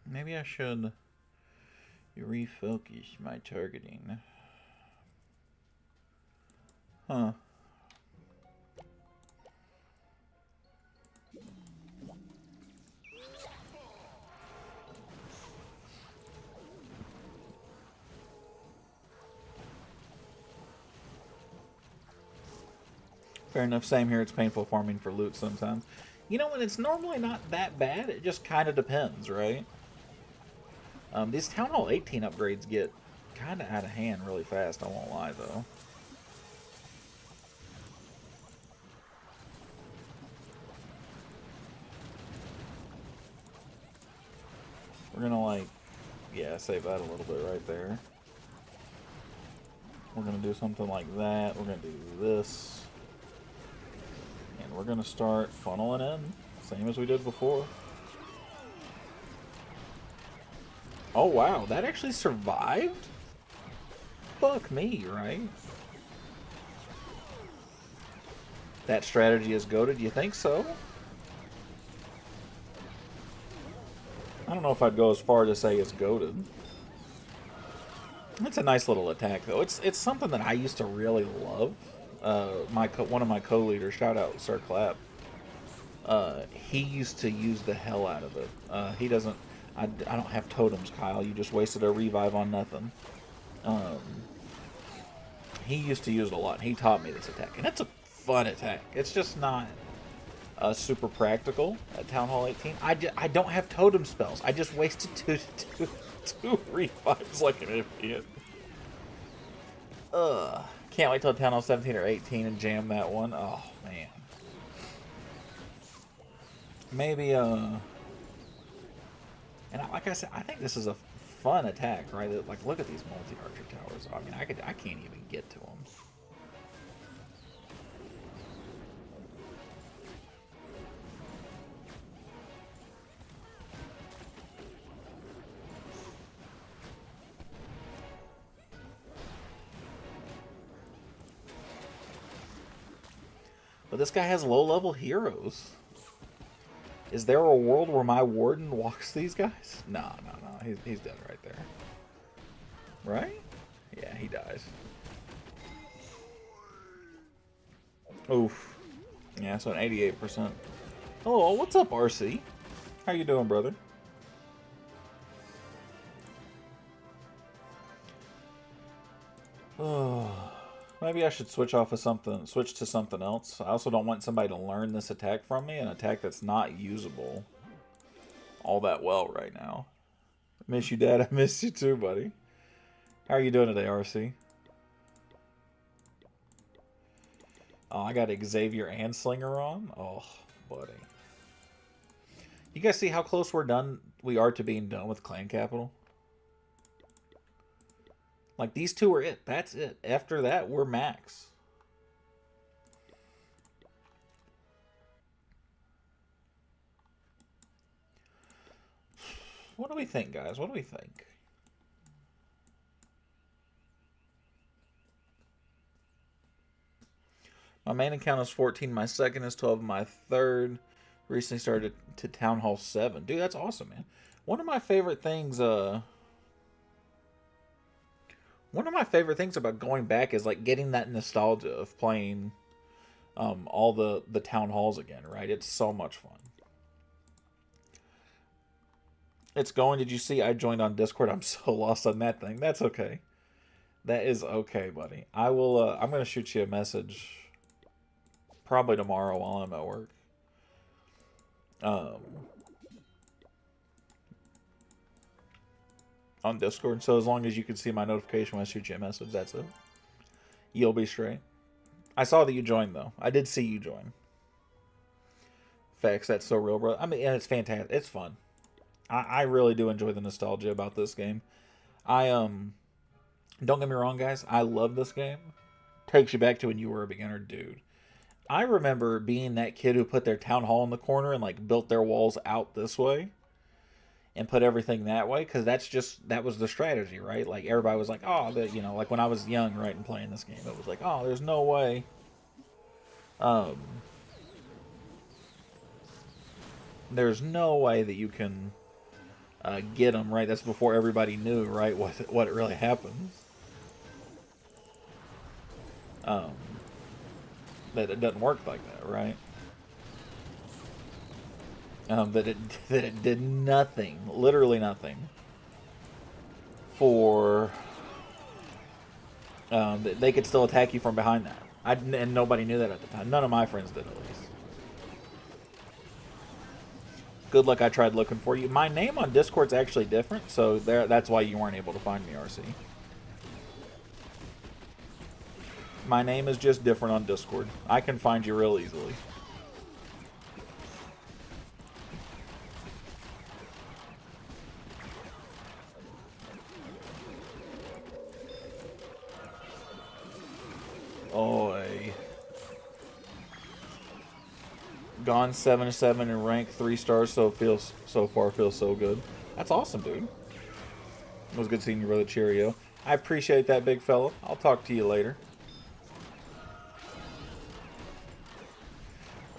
Maybe I should... refocus my targeting. Huh. Fair enough. Same here. It's painful farming for loot sometimes. You know what? It's normally not that bad. It just kind of depends, right? These Town Hall 18 upgrades get kind of out of hand really fast, I won't lie, though. We're gonna, like, yeah, save that a little bit right there. We're gonna do something like that. We're gonna do this. And we're gonna start funneling in, same as we did before. Oh, wow. That actually survived? Fuck me, right? That strategy is goated? You think so? I don't know if I'd go as far to say it's goated. It's a nice little attack, though. It's something that I used to really love. One of my co-leaders, shout out Sir Clap, he used to use the hell out of it. He doesn't... I don't have totems, Kyle. You just wasted a revive on nothing. He used to use it a lot. He taught me this attack, and it's a fun attack. It's just not super practical at Town Hall 18. I don't have totem spells. I just wasted two revives like an idiot. Can't wait till Town Hall 17 or 18 and jam that one. Oh, man. Maybe, and like I said, I think this is a fun attack, right? Like, look at these multi-archer towers. I mean, I can't even get to them. But this guy has low-level heroes. Is there a world where my warden walks these guys? No. He's dead right there. Right? Yeah, he dies. Oof. Yeah, so an 88%. Oh, what's up, RC? How you doing, brother? Oh, maybe I should switch to something else. I also don't want somebody to learn this attack from me, an attack that's not usable all that well right now. Miss you, Dad. I miss you too, buddy. How are you doing today, RC? Oh, I got Xavier and Slinger on? Oh, buddy. You guys see how close we are to being done with Clan Capital? Like, these two are it. That's it. After that, we're max. What do we think, guys? What do we think? My main account is 14. My second is 12. My third recently started to Town Hall 7. Dude, that's awesome, man. One of my favorite things about going back is like getting that nostalgia of playing all the town halls again, right? It's so much fun. It's going. Did you see I joined on Discord? I'm so lost on that thing. That's okay. That is okay, buddy. I will I'm going to shoot you a message probably tomorrow while I'm at work. On Discord. So as long as you can see my notification when I shoot you a message, that's it. You'll be straight. I saw that you joined, though. I did see you join. Facts, that's so real, bro. I mean, and it's fantastic. It's fun. I really do enjoy the nostalgia about this game. Don't get me wrong, guys. I love this game. Takes you back to when you were a beginner, dude. I remember being that kid who put their town hall in the corner and like built their walls out this way and put everything that way, because that was the strategy, right? Like, everybody was like, oh, like when I was young, right, and playing this game, it was like, oh, there's no way there's no way that you can get them, right? That's before everybody knew, right, what really happened. That it doesn't work like that, right? That it did nothing, literally nothing, for that they could still attack you from behind that. And nobody knew that at the time. None of my friends did, at least. Good luck. I tried looking for you. My name on Discord's actually different, so that's why you weren't able to find me, RC. My name is just different on Discord. I can find you real easily. Oi. Gone 7-7 and rank 3 stars, so far feels so good. That's awesome, dude. It was good seeing you, brother. Cheerio. I appreciate that, big fella. I'll talk to you later.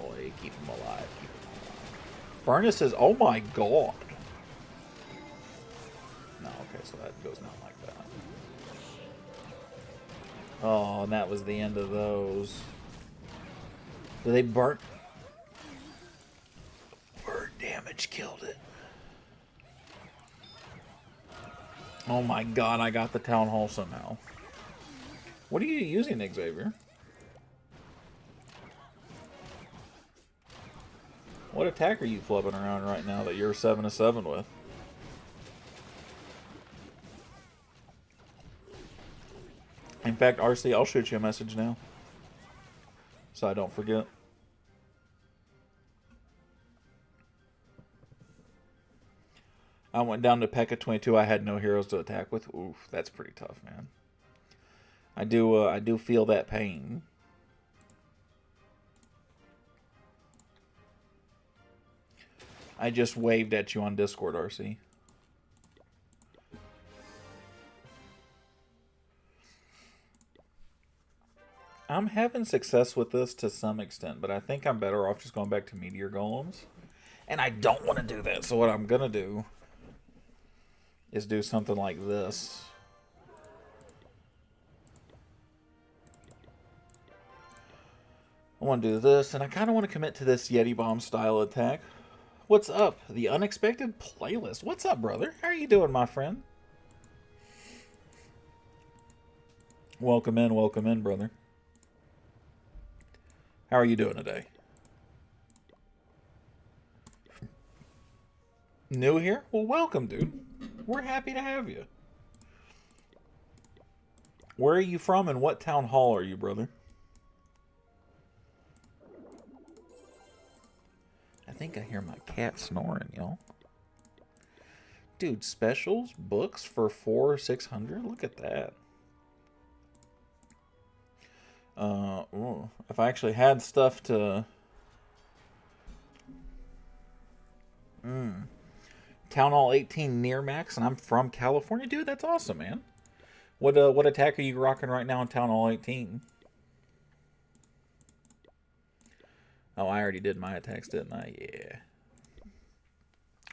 Oi, keep him alive. Keep him alive. Furnaces. Oh my god. No, okay, so that goes down like that. Oh, and that was the end of those. Did they burn? Bird damage killed it. Oh my god, I got the town hall somehow. What are you using, Xavier? What attack are you flipping around right now that you're 7-7 with? In fact, RC, I'll shoot you a message now, so I don't forget. I went down to P.E.K.K.A 22. I had no heroes to attack with. Oof, that's pretty tough, man. I do feel that pain. I just waved at you on Discord, RC. I'm having success with this to some extent, but I think I'm better off just going back to Meteor Golems. And I don't want to do that, so what I'm going to do is do something like this. I want to do this, and I kind of want to commit to this Yeti Bomb style attack. What's up? The Unexpected Playlist. What's up, brother? How are you doing, my friend? Welcome in, brother. How are you doing today? New here? Well, welcome, dude. We're happy to have you. Where are you from and what town hall are you, brother? I think I hear my cat snoring, y'all. Dude, specials? Books for $400 or $600? Look at that. If I actually had stuff to... Town Hall 18 near max, and I'm from California? Dude, that's awesome, man. What attack are you rocking right now in Town Hall 18? Oh, I already did my attacks, didn't I? Yeah.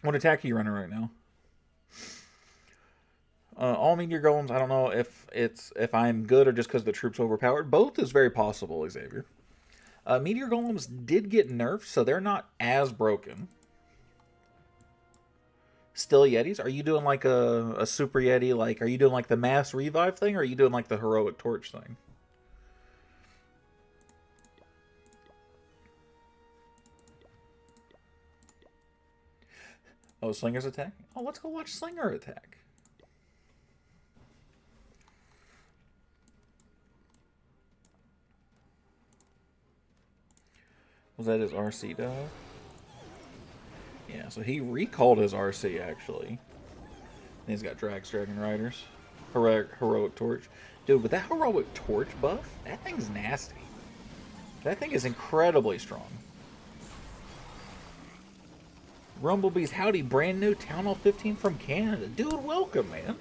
What attack are you running right now? All Meteor Golems, I don't know if I'm good or just because the troops overpowered. Both is very possible, Xavier. Meteor Golems did get nerfed, so they're not as broken. Still Yetis? Are you doing like a Super Yeti? Like, are you doing like the Mass Revive thing, or are you doing like the Heroic Torch thing? Oh, Slinger's attack? Oh, let's go watch Slinger attack. Was that his RC dog? Yeah, so he recalled his RC, actually. And he's got Dragon Riders. Heroic Torch. Dude, with that Heroic Torch buff, that thing's nasty. That thing is incredibly strong. Rumblebee's howdy, brand new Town Hall 15 from Canada. Dude, welcome, man.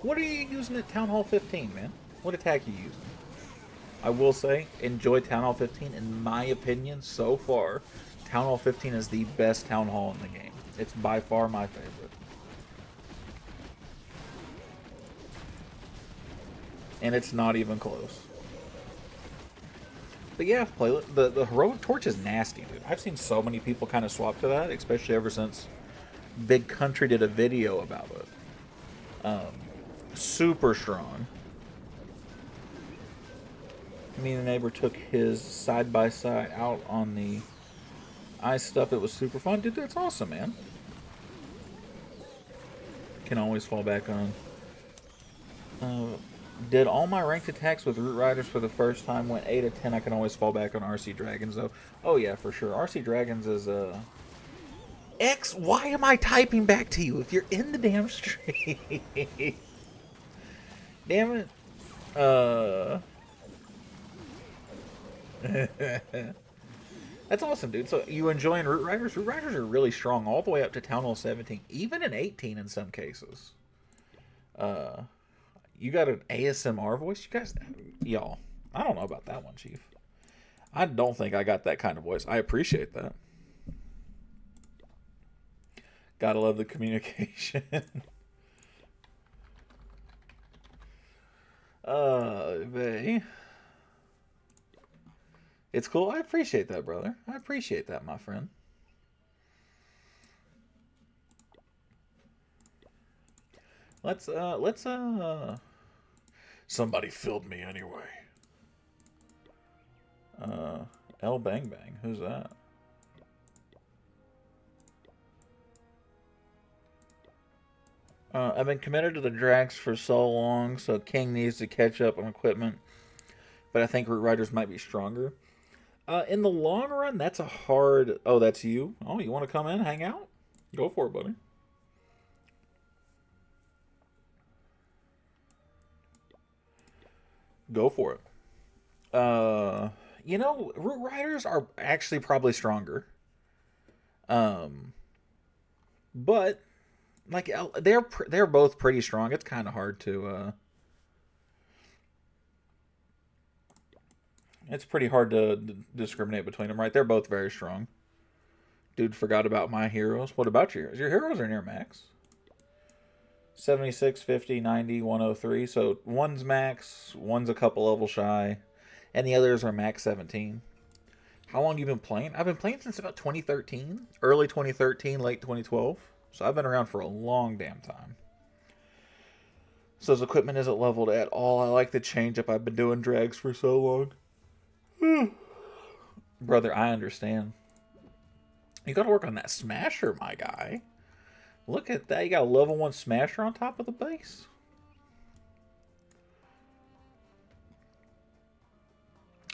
What are you using at Town Hall 15, man? What attack are you using? I will say, enjoy Town Hall 15. In my opinion, so far, Town Hall 15 is the best Town Hall in the game. It's by far my favorite. And it's not even close. But yeah, the Heroic Torch is nasty, dude. I've seen so many people kind of swap to that, especially ever since Big Country did a video about it. Super strong. Me and the neighbor took his side-by-side out on the ice stuff. It was super fun. Dude, that's awesome, man. Can always fall back on. Did all my ranked attacks with Root Riders for the first time. Went 8 of 10. I can always fall back on RC Dragons, though. Oh, yeah, for sure. RC Dragons is, X, why am I typing back to you if you're in the damn stream? Damn it. That's awesome, dude. So you enjoying Root Riders? Root Riders are really strong all the way up to Town Hall 17, even in 18 in some cases. You got an ASMR voice? You guys, y'all, I don't know about that one, Chief. I don't think I got that kind of voice. I appreciate that. Gotta love the communication. They... It's cool. I appreciate that, brother. I appreciate that, my friend. Somebody filled me anyway. L Bang Bang. Who's that? I've been committed to the Drax for so long, so King needs to catch up on equipment. But I think Root Riders might be stronger. In the long run, that's a hard... Oh, that's you? Oh, you want to come in, hang out? Go for it, buddy. Go for it. You know, Root Riders are actually probably stronger. But like they're both pretty strong. It's kind of hard to it's pretty hard to discriminate between them, right? They're both very strong. Dude forgot about my heroes. What about your heroes? Your heroes are near max. 76, 50, 90, 103. So one's max, one's a couple levels shy, and the others are max 17. How long you been playing? I've been playing since about 2013. Early 2013, late 2012. So I've been around for a long damn time. So his equipment isn't leveled at all. I like the change up. I've been doing drags for so long. Brother, I understand. You gotta work on that smasher, my guy. Look at that. You got a level 1 smasher on top of the base.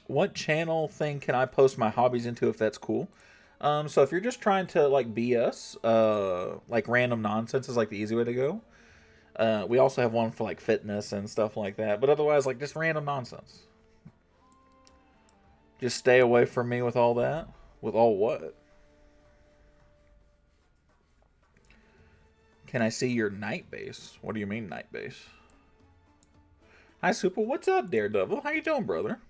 What channel thing can I post my hobbies into if that's cool? So if you're just trying to like BS, like random nonsense is like the easy way to go. We also have one for like fitness and stuff like that. But otherwise, like just random nonsense. Just stay away from me with all that. With all what? Can I see your night base? What do you mean night base? Hi Super, what's up, Daredevil? How you doing, brother?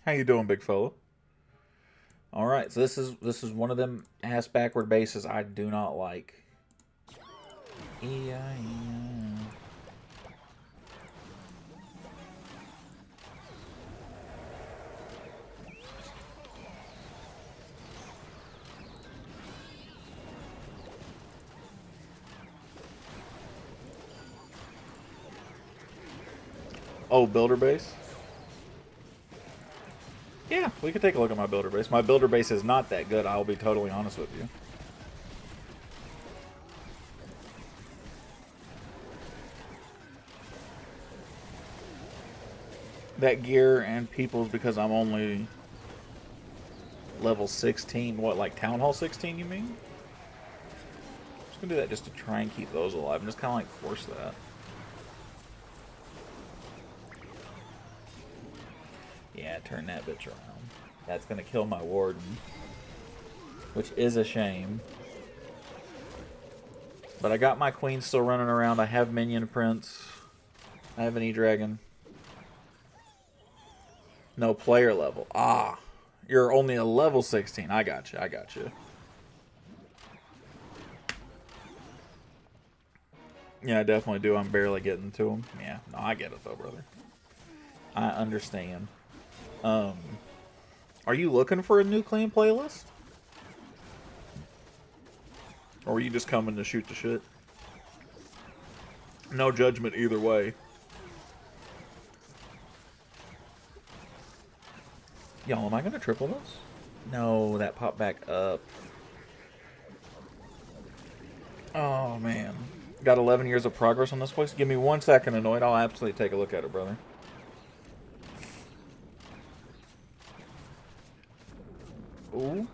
How you doing, big fella? All right, so this is one of them ass backward bases I do not like. Oh, builder base? Yeah, we could take a look at my builder base. My builder base is not that good, I'll be totally honest with you. That gear and people's because I'm only level 16. What, like Town Hall 16 you mean? I'm just gonna do that just to try and keep those alive and just kind of like force that. Yeah, turn that bitch around. That's gonna kill my warden. Which is a shame. But I got my queen still running around. I have minion prince. I have an E-Dragon. No player level. Ah. You're only a level 16. I got you. I got you. Yeah, I definitely do. I'm barely getting to him. Yeah. No, I get it though, brother. I understand. Are you looking for a new clan playlist? Or are you just coming to shoot the shit? No judgment either way. Y'all, am I gonna triple this? No, that popped back up. Oh, man. Got 11 years of progress on this place? Give me 1 second, Annoyed. I'll absolutely take a look at it, brother. Ooh.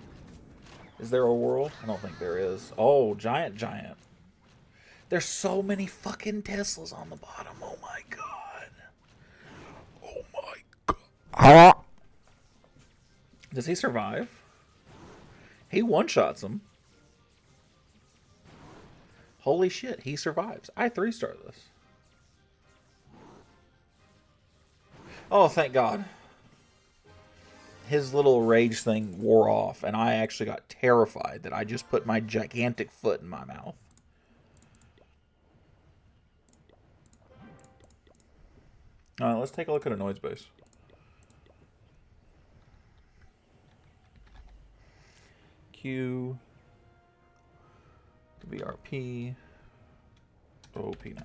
Is there a world? I don't think there is. Oh, giant. There's so many fucking Teslas on the bottom. Oh my god. Oh my god. Does he survive? He one-shots him. Holy shit, he survives. I 3-star this. Oh, thank God. His little rage thing wore off, and I actually got terrified that I just put my gigantic foot in my mouth. Let's take a look at Annoyed's base. Q. VRP OP9.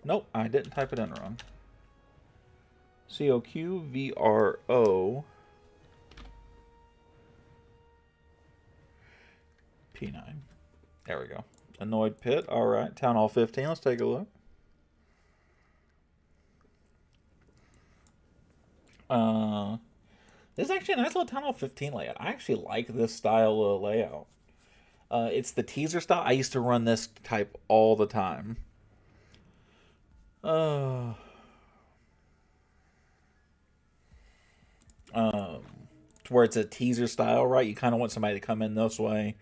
Nope, I didn't type it in wrong. COQ VRO P9. There we go. Annoyed Pit. All right. Town Hall 15. Let's take a look. This is actually a nice little Town Hall 15 layout. I actually like this style of layout. It's the teaser style. I used to run this type all the time. Where it's a teaser style, right? You kind of want somebody to come in this way,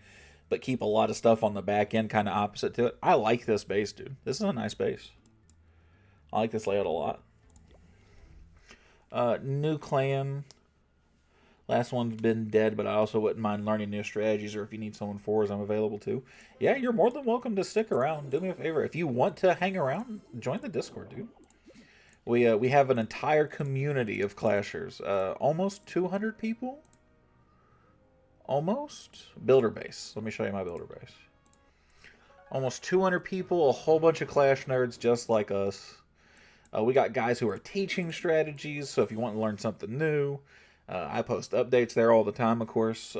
but keep a lot of stuff on the back end kind of opposite to it. I like this base, dude. This is a nice base. I like this layout a lot. New clan. Last one's been dead, but I also wouldn't mind learning new strategies, or if you need someone for us, I'm available too. Yeah, you're more than welcome to stick around. Do me a favor. If you want to hang around, join the Discord, dude. We have an entire community of Clashers. Almost 200 people? Almost? Builder base. Let me show you my builder base. Almost 200 people, a whole bunch of Clash nerds just like us. We got guys who are teaching strategies, so if you want to learn something new, I post updates there all the time, of course,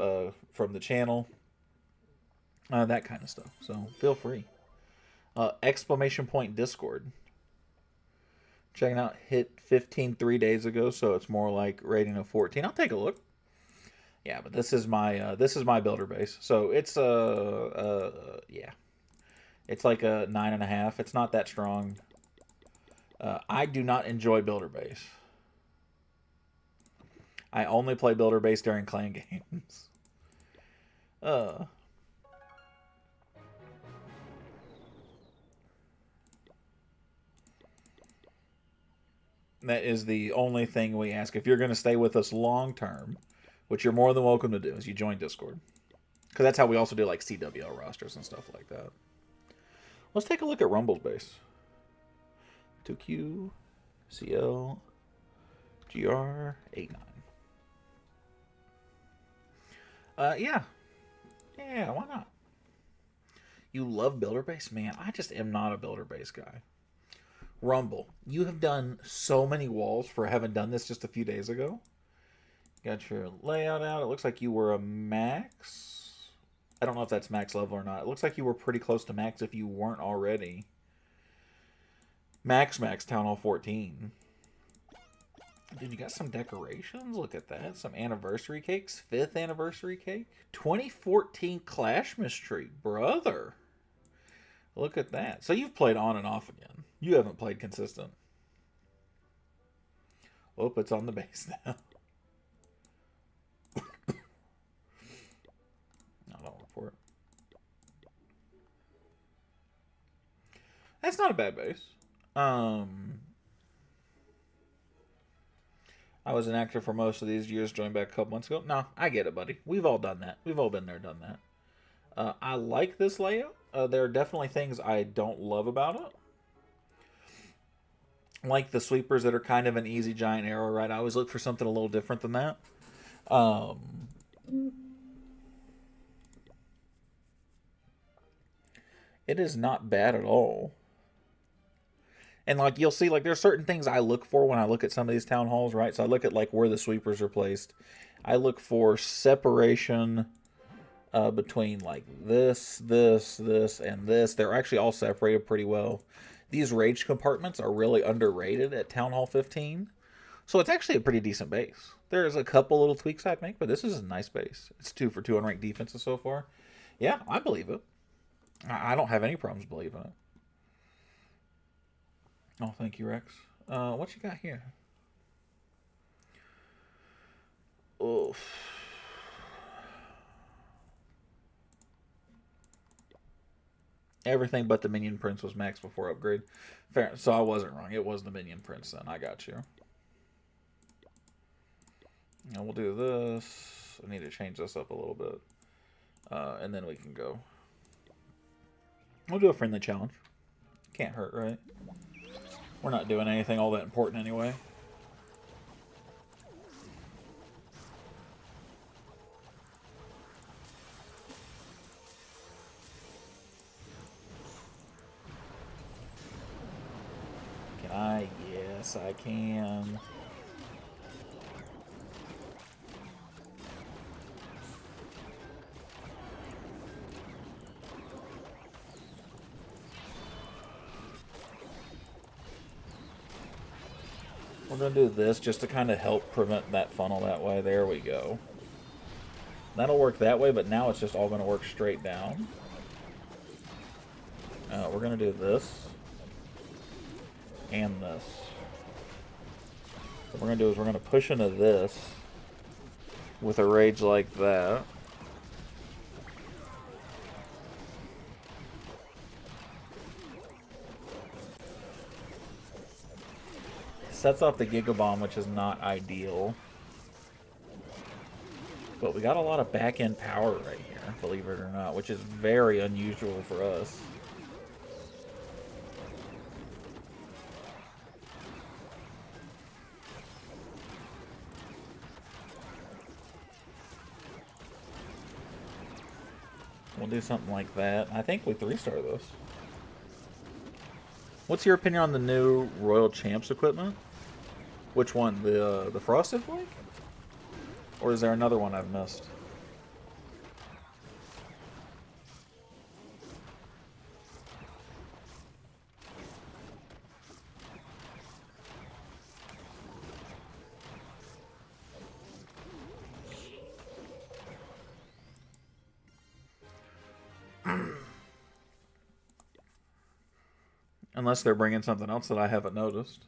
from the channel. That kind of stuff, so feel free. Exclamation point Discord. Checking out, hit 15 3 days ago, so it's more like rating of 14. I'll take a look. Yeah, but this is my builder base. So it's yeah, it's like a 9.5. It's not that strong. I do not enjoy builder base. I only play builder base during clan games. That is the only thing we ask. If you're going to stay with us long term, which you're more than welcome to do, is you join Discord. Because that's how we also do like CWL rosters and stuff like that. Let's take a look at Rumble's base. 2Q, CL, GR, 89. Yeah. Yeah, why not? You love builder base? Man, I just am not a builder base guy. Rumble, you have done so many walls for having done this just a few days ago. Got your layout out. It looks like you were a max. I don't know if that's max level or not. It looks like you were pretty close to max if you weren't already. Max Town Hall 14. Dude, you got some decorations. Look at that. Some anniversary cakes. 5th anniversary cake. 2014 Clash Mystery. Brother. Look at that. So you've played on and off again. You haven't played consistent. Oh, it's on the base now. No, don't report. That's not a bad base. I was an actor for most of these years, joined back a couple months ago. No, I get it, buddy. We've all done that. We've all been there, done that. I like this layout. There are definitely things I don't love about it. Like the sweepers that are kind of an easy giant arrow, right? I always look for something a little different than that. It is not bad at all. And like you'll see, like there's certain things I look for when I look at some of these town halls, right? So I look at like where the sweepers are placed. I look for separation between like this, and this. They're actually all separated pretty well. These rage compartments are really underrated at Town Hall 15. So it's actually a pretty decent base. There's a couple little tweaks I'd make, but this is a nice base. It's 2 for 2 on ranked defenses so far. Yeah, I believe it. I don't have any problems believing it. Oh, thank you, Rex. What you got here? Oof. Everything but the Minion Prince was max before upgrade. Fair. So I wasn't wrong. It was the Minion Prince then. I got you. Now we'll do this. I need to change this up a little bit. And then we can go. We'll do a friendly challenge. Can't hurt, right? We're not doing anything all that important anyway. Yes, I can. We're going to do this just to kind of help prevent that funnel that way. There we go. That'll work that way, but now it's just all going to work straight down. We're going to do this. And this. What we're going to do is we're going to push into this with a rage like that. Sets off the Giga Bomb, which is not ideal. But we got a lot of back-end power right here, believe it or not, which is very unusual for us. We'll do something like that. I think we 3-star this. What's your opinion on the new Royal Champs equipment? Which one? The Frosted Flake? Or is there another one I've missed? Unless they're bringing something else that I haven't noticed.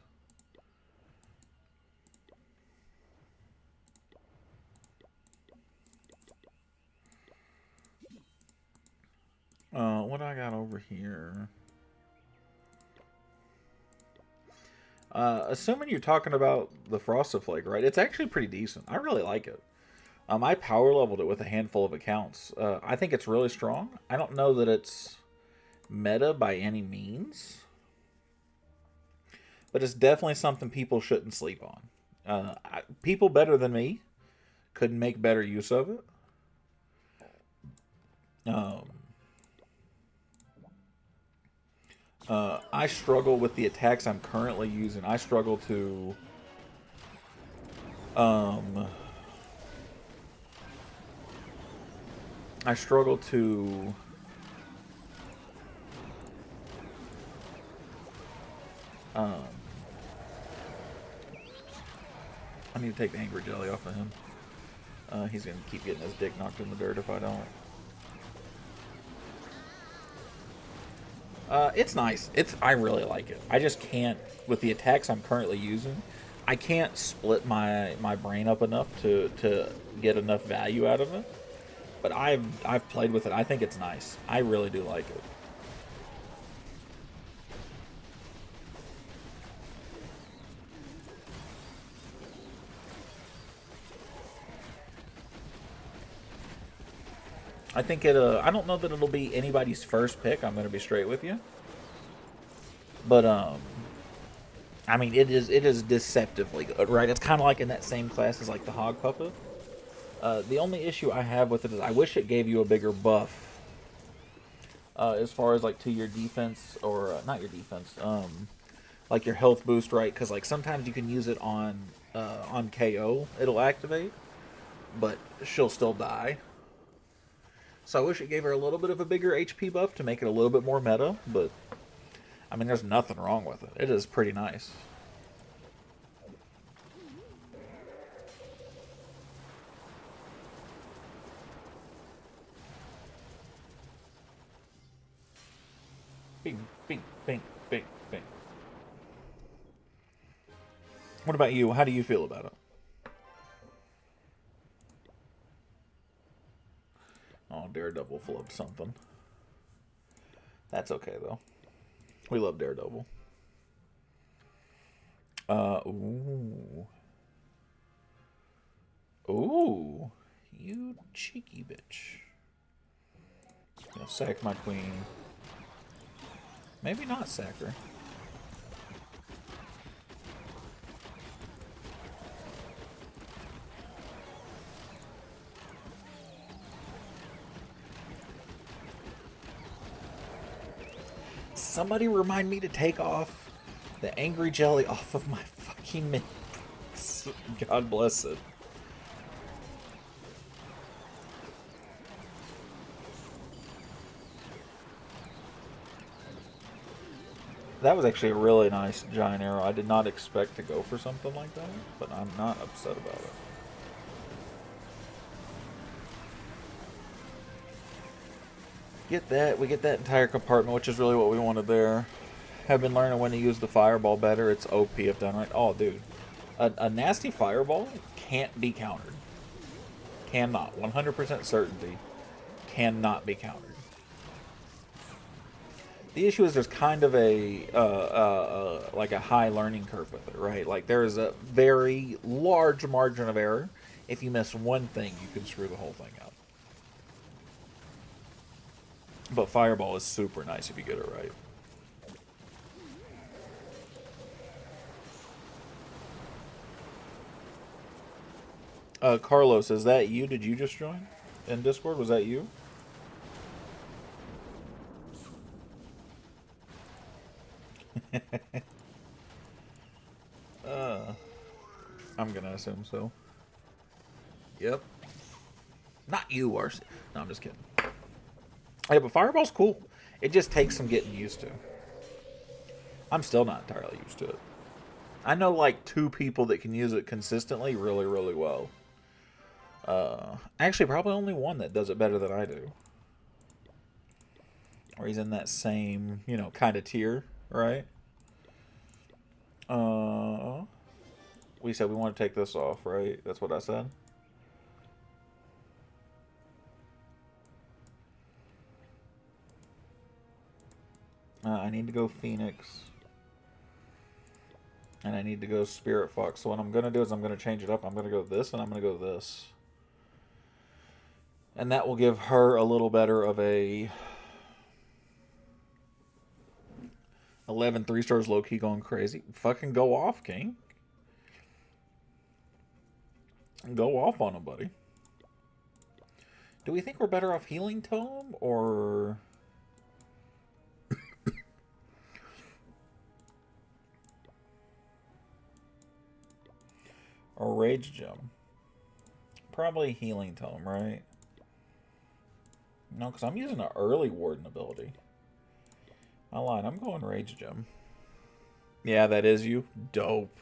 What do I got over here? Assuming you're talking about the Frosted Flake, right? It's actually pretty decent. I really like it. I power leveled it with a handful of accounts. I think it's really strong. I don't know that it's meta by any means, but it's definitely something people shouldn't sleep on. People better than me could make better use of it. I struggle with the attacks I'm currently using. I struggle to I need to take the Angry Jelly off of him. He's going to keep getting his dick knocked in the dirt if I don't. It's nice. I really like it. I just can't, with the attacks I'm currently using, I can't split my brain up enough to get enough value out of it. But I've played with it. I think it's nice. I really do like it. I think I don't know that it'll be anybody's first pick. I'm going to be straight with you. But, I mean, it is deceptively good, right? It's kind of like in that same class as, like, the Hog Puppet. The only issue I have with it is I wish it gave you a bigger buff. As far as, like, to your defense, or, not your defense, like your health boost, right? Because, like, sometimes you can use it on KO. It'll activate, but she'll still die. So I wish it gave her a little bit of a bigger HP buff to make it a little bit more meta, but I mean, there's nothing wrong with it. It is pretty nice. Bing, bing, bing, bing, bing. What about you? How do you feel about it? Oh, Daredevil flubbed something. That's okay, though. We love Daredevil. Ooh. Ooh. You cheeky bitch. Gonna sack my queen. Maybe not sack her. Somebody remind me to take off the Angry Jelly off of my 20 minutes. God bless it. That was actually a really nice giant arrow. I did not expect to go for something like that, but I'm not upset about it. Get that. We get that entire compartment, which is really what we wanted there. Have been learning when to use the fireball better. It's OP if done right. Oh, dude. A nasty fireball can't be countered. Cannot. 100% certainty. Cannot be countered. The issue is there's kind of a like a high learning curve with it, right? Like there is a very large margin of error. If you miss one thing, you can screw the whole thing up. But fireball is super nice if you get it right. Carlos, is that you? Did you just join in Discord? Was that you? I'm gonna assume so. Yep. Not you, Arce. No, I'm just kidding. Yeah, but Fireball's cool. It just takes some getting used to. I'm still not entirely used to it. I know like 2 people that can use it consistently really, really well. Actually, probably only one that does it better than I do. Or he's in that same, you know, kind of tier, right? We said we want to take this off, right? That's what I said. I need to go Phoenix. And I need to go Spirit Fox. So what I'm going to do is I'm going to change it up. I'm going to go this and I'm going to go this. And that will give her a little better of a 11 3-stars low-key going crazy. Fucking go off, King. Go off on him, buddy. Do we think we're better off healing Tome or... or Rage Gem? Probably healing Tome, right? No, because I'm using an early Warden ability. I lied. I'm going Rage Gem. Yeah, that is you. Dope.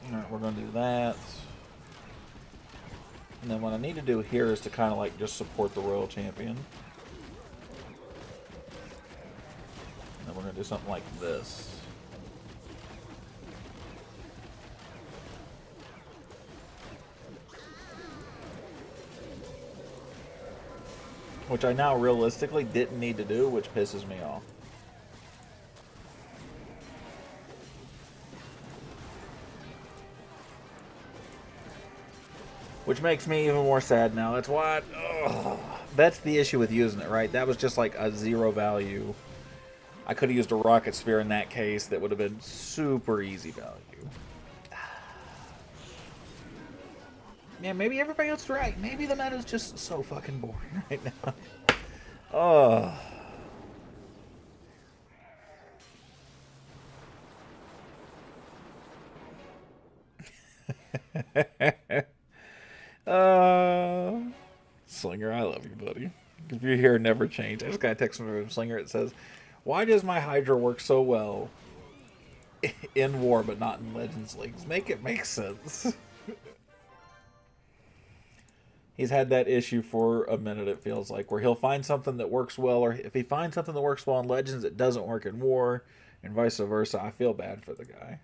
Alright, we're going to do that. And then what I need to do here is to kind of like just support the Royal Champion. And then we're going to do something like this. Which I now realistically didn't need to do, which pisses me off. Which makes me even more sad now. That's why... that's the issue with using it, right? That was just like a 0 value. I could have used a Rocket Spear in that case. That would have been super easy value. Yeah, maybe everybody else is right. Maybe the meta is just so fucking boring right now. Oh. Slinger, I love you, buddy. If you're here, never change. I just got a text from Slinger. It says, "Why does my Hydra work so well in War but not in Legends Leagues? Make it make sense." He's had that issue for a minute, it feels like, where he'll find something that works well, or if he finds something that works well in Legends, it doesn't work in War, and vice versa. I feel bad for the guy.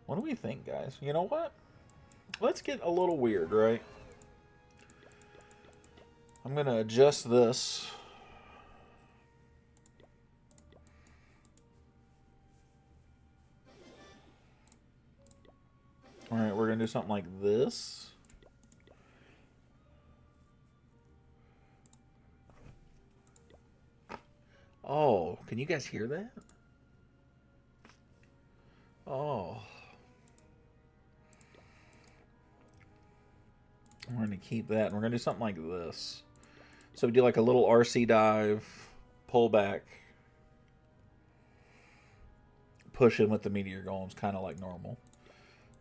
What do we think, guys? You know what? Let's get a little weird, right? I'm going to adjust this. Alright, we're going to do something like this. Oh, can you guys hear that? Oh. We're going to keep that, and we're going to do something like this. So we do like a little RC dive, pull back, push in with the meteor golems, kind of like normal.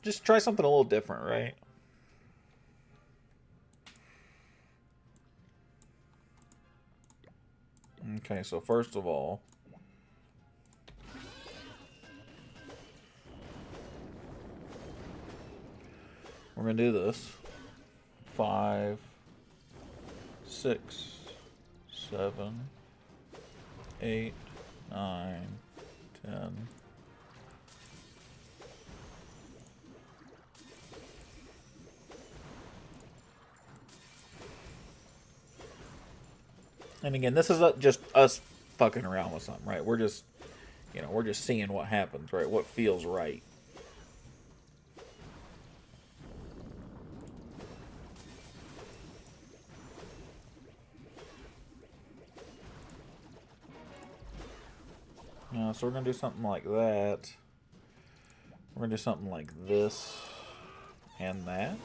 Just try something a little different, right? Okay, so first of all, we're going to do this. 5, 6, 7, 8, 9, 10. And again, this is just us fucking around with something, right? We're just, we're just seeing what happens, right? What feels right. So we're going to do something like that. We're going to do something like this and that.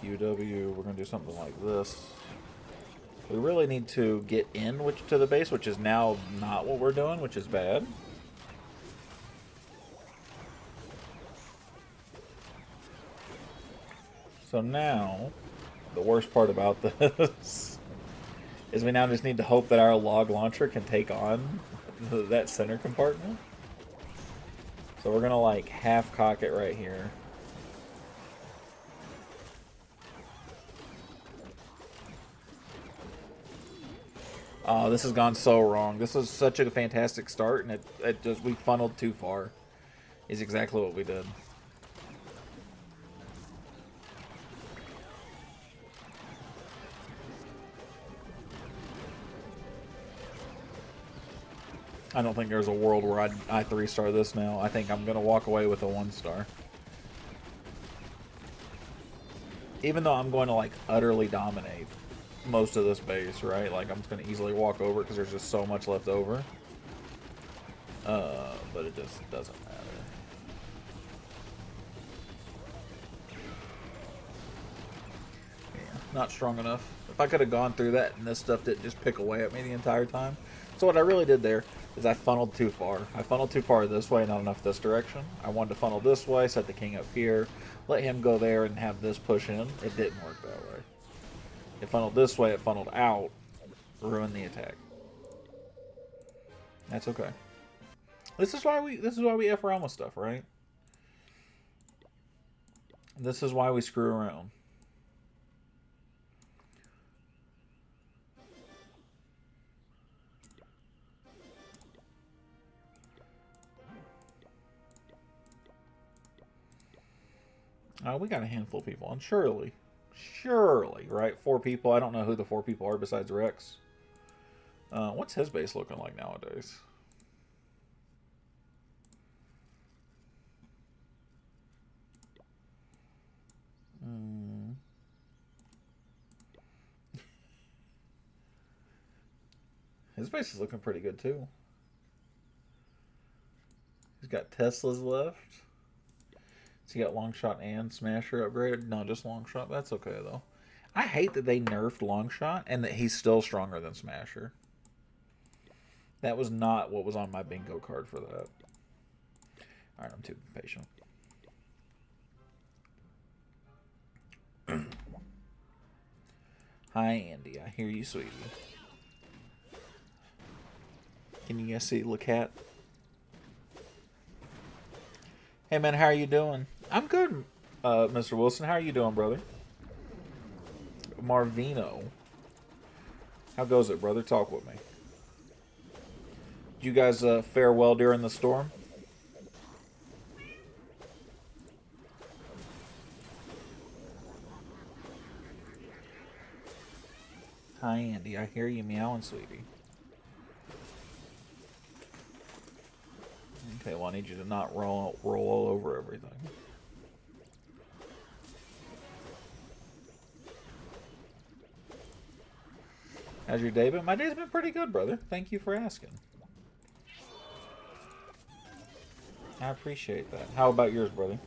QW, we're going to do something like this. We really need to get in to the base, which is now not what we're doing, which is bad. So now, the worst part about this is we now just need to hope that our log launcher can take on that center compartment. So we're going to like half cock it right here. Oh, this has gone so wrong. This was such a fantastic start, and it just, we funneled too far. Is exactly what we did. I don't think there's a world where I 3-star this now. I think I'm going to walk away with a 1-star. Even though I'm going to, like, utterly dominate most of this base, right? Like, I'm just going to easily walk over because there's just so much left over. But it just doesn't matter. Yeah, not strong enough. If I could have gone through that and this stuff didn't just pick away at me the entire time. So what I really did there is I funneled too far. I funneled too far this way, not enough this direction. I wanted to funnel this way, set the king up here, let him go there and have this push in. It didn't work that way. It funneled this way, it funneled out, ruined the attack. That's okay. This is why we F around with stuff, right? This is why we screw around. We got a handful of people, and surely, right? 4 people. I don't know who the 4 people are besides Rex. What's his base looking like nowadays? His base is looking pretty good too. He's got Teslas left. So he got long shot and smasher upgrade. No, just long shot. That's okay though. I hate that they nerfed long shot and that he's still stronger than smasher. That was not what was on my bingo card for that. Alright, I'm too impatient. Hi, Andy. I hear you, sweetie. Can you guys see Lacat? Hey, man, how are you doing? I'm good, Mr. Wilson. How are you doing, brother? Marvino. How goes it, brother? Talk with me. Did you guys fare well during the storm? Hi, Andy. I hear you meowing, sweetie. Okay, well, I need you to not roll all over everything. How's your day been? My day's been pretty good, brother. Thank you for asking. I appreciate that. How about yours, brother?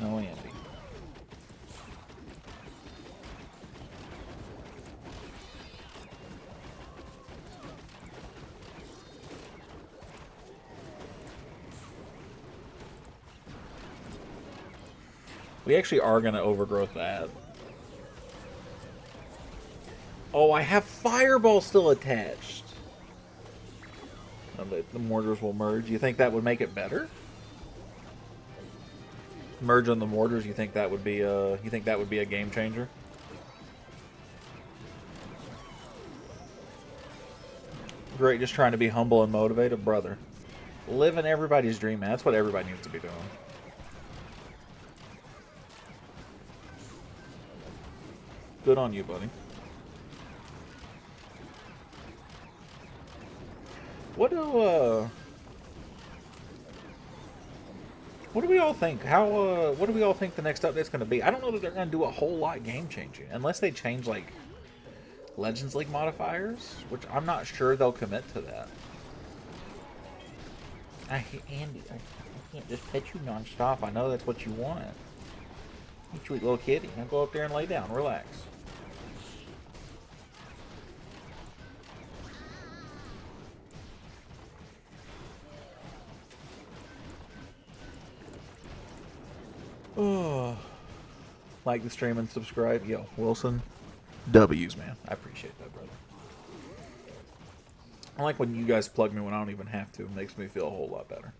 No, Andy. We actually are going to overgrowth that. Oh, I have Fireball still attached. The mortars will merge. You think that would make it better? Merge on the mortars. You think that would be a game changer? Great, just trying to be humble and motivated, brother. Living everybody's dream, man. That's what everybody needs to be doing. Good on you, buddy. What do we all think? What do we all think the next update's going to be? I don't know that they're going to do a whole lot game changing, unless they change like Legends League modifiers, which I'm not sure they'll commit to that. Andy, I can't just pet you nonstop. I know that's what you want. You sweet little kitty. Now go up there and lay down. Relax. Oh, like the stream and subscribe. Yo, Wilson. W's, man. I appreciate that, brother. I like when you guys plug me when I don't even have to. It makes me feel a whole lot better.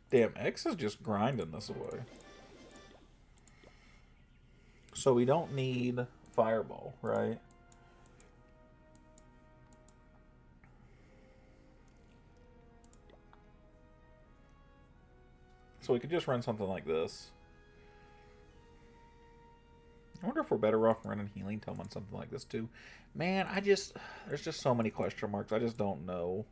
Damn, X is just grinding this away. So we don't need Fireball, right? So we could just run something like this. I wonder if we're better off running Healing Tome on something like this too. Man, there's just so many question marks. I just don't know.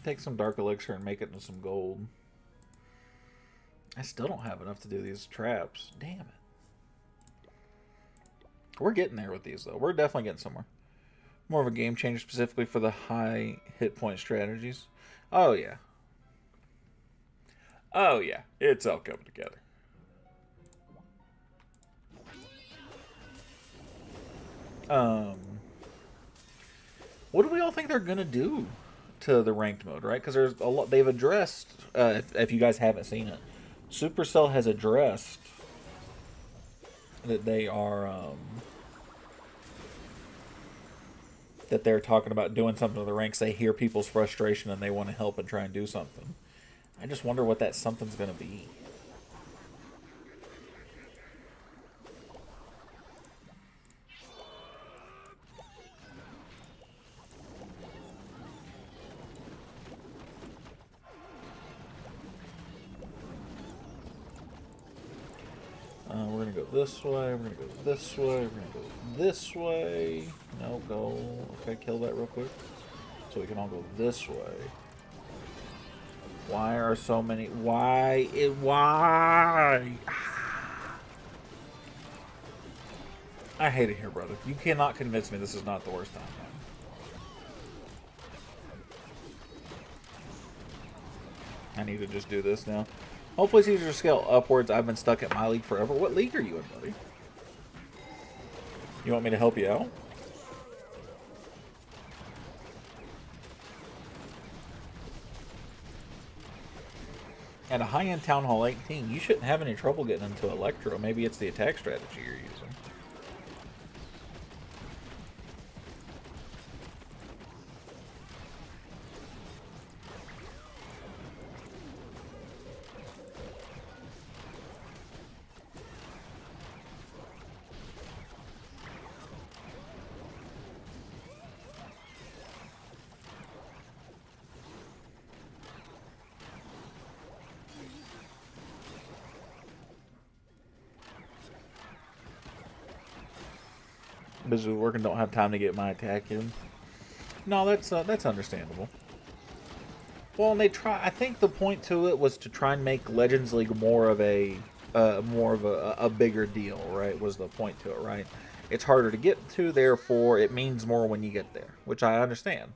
Take some Dark Elixir and make it into some gold. I still don't have enough to do these traps. Damn it. We're getting there with these, though. We're definitely getting somewhere. More of a game changer specifically for the high hit point strategies. Oh, yeah. Oh, yeah. It's all coming together. What do we all think they're going to do to the ranked mode, right? Because there's a lot they've addressed, if you guys haven't seen it. Supercell has addressed that they are that they're talking about doing something to the ranks. They hear people's frustration and they want to help and try and do something. I just wonder what that something's going to be. We're going to go this way, we're going to go this way, we're going to go this way. No, go. Okay, kill that real quick. So we can all go this way. Why are so many... Why? I hate it here, brother. You cannot convince me this is not the worst time, man. I need to just do this now. Hopefully it's easier to scale upwards. I've been stuck at my league forever. What league are you in, buddy? You want me to help you out? At a high-end Town Hall 18, you shouldn't have any trouble getting into Electro. Maybe it's the attack strategy you're using. Busy with work and don't have time to get my attack in. No, that's understandable. Well, and they try. I think the point to it was to try and make Legends League more of a bigger deal, right? Was the point to it, right? It's harder to get to, therefore it means more when you get there, which I understand.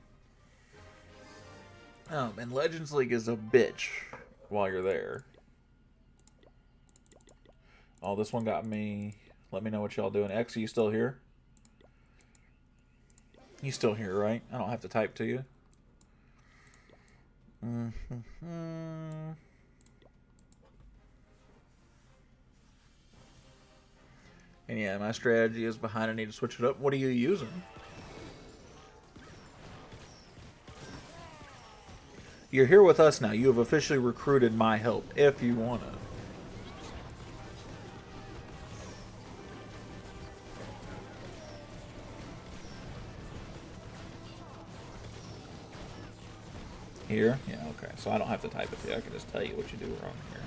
And Legends League is a bitch while you're there. Oh, this one got me. Let me know what y'all doing. X, are you still here? You still here, right? I don't have to type to you. And yeah, my strategy is behind. I need to switch it up. What are you using? You're here with us now. You have officially recruited my help, if you want to. Here? Yeah, okay. So I don't have to type it to you. I can just tell you what you do wrong here.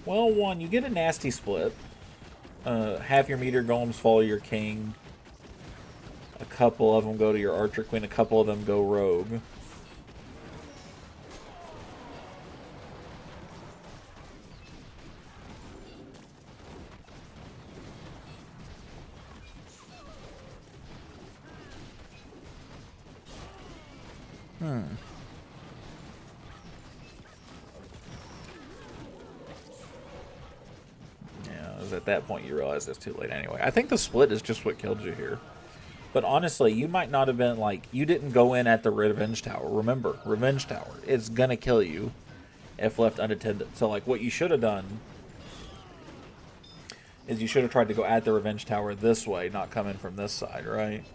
Well, one, you get a nasty split. Half your meteor golems follow your king. A couple of them go to your archer queen. A couple of them go rogue. At that point you realize it's too late anyway. I think the split is just what killed you here. But honestly, you might not have been like, you didn't go in at the Revenge Tower. Remember, Revenge Tower is gonna kill you if left unattended. So like what you should have done is you should have tried to go at the Revenge Tower this way, not coming from this side, right?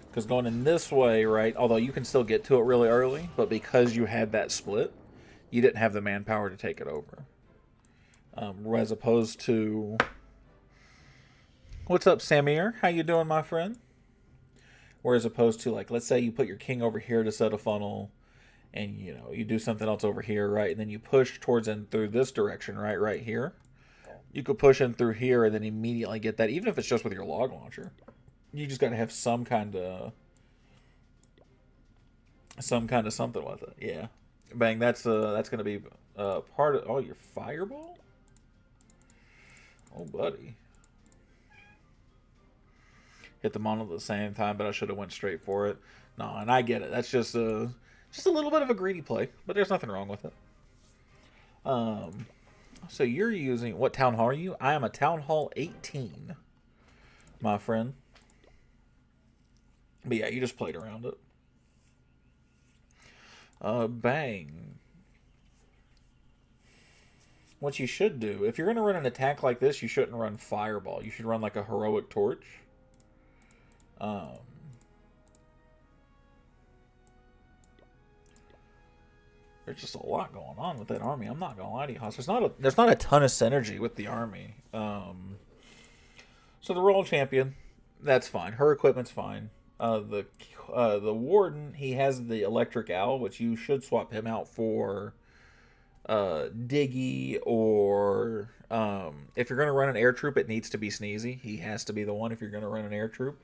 Because going in this way, right, although you can still get to it really early, but because you had that split, you didn't have the manpower to take it over. As opposed to... What's up, Samir? How you doing, my friend? Whereas opposed to, like, let's say you put your king over here to set a funnel, and, you know, you do something else over here, right? And then you push towards and through this direction, right here. You could push in through here and then immediately get that, even if it's just with your log launcher. You just got to have some kind of something with it. Yeah. Bang, that's going to be part of... Oh, your fireball? Oh, buddy. Hit them all at the same time, but I should have went straight for it. No, and I get it. That's just a little bit of a greedy play, but there's nothing wrong with it. So you're using... What town hall are you? I am a town hall 18, my friend. But yeah, you just played around it. Bang. What you should do, if you're going to run an attack like this, you shouldn't run Fireball. You should run like a Heroic Torch. There's just a lot going on with that army. I'm not going to lie to you, Haas. There's not a ton of synergy with the army. So the Royal Champion, that's fine. Her equipment's fine. The Warden, he has the Electric Owl, which you should swap him out for... Diggy, or if you're going to run an air troop, it needs to be Sneezy. He has to be the one if you're going to run an air troop.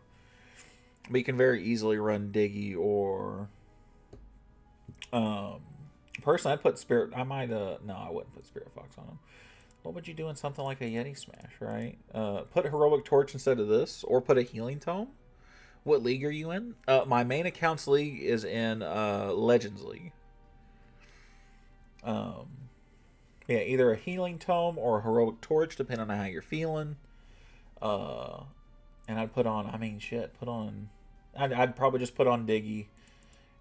But you can very easily run Diggy, or personally I'd put Spirit... I might no, I wouldn't put Spirit Fox on him. What would you do in something like a Yeti Smash, right? Put a Heroic Torch instead of this, or put a Healing Tome. What league are you in? My main accounts league is in Legends League. Yeah, either a Healing Tome or a Heroic Torch, depending on how you're feeling. And I'd put on, I'd probably just put on Diggy,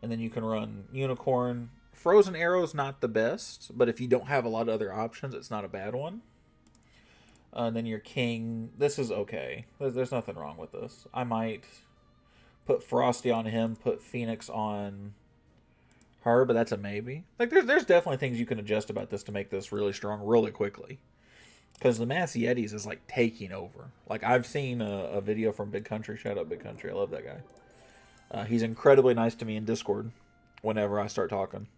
and then you can run Unicorn. Frozen Arrow's not the best, but if you don't have a lot of other options, it's not a bad one. And then your King, this is okay. There's nothing wrong with this. I might put Frosty on him, put Phoenix on her, but that's a maybe. Like, there's definitely things you can adjust about this to make this really strong really quickly. Because the Mass Yetis is, like, taking over. Like, I've seen a video from Big Country. Shout out Big Country. I love that guy. He's incredibly nice to me in Discord whenever I start talking.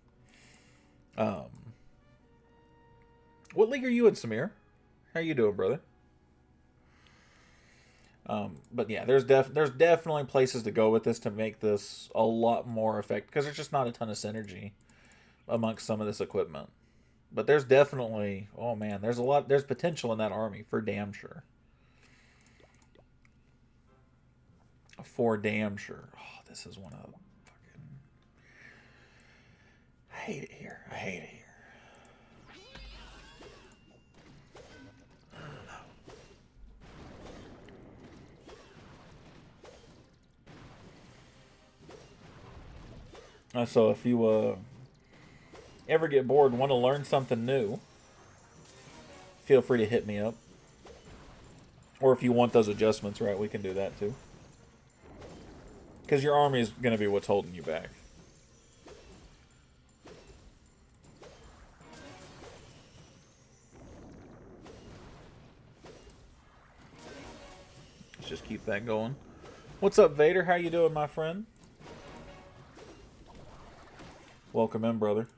What league are you in, Samir? How you doing, brother? But yeah, there's definitely places to go with this to make this a lot more effective because there's just not a ton of synergy amongst some of this equipment. But there's definitely, oh man, there's potential in that army for damn sure. For damn sure. Oh, this is one of the fucking. I hate it here. I hate it here. So if you ever get bored and want to learn something new, feel free to hit me up. Or if you want those adjustments, right, we can do that too. Because your army is going to be what's holding you back. Let's just keep that going. What's up, Vader? How you doing, my friend? Welcome in, brother.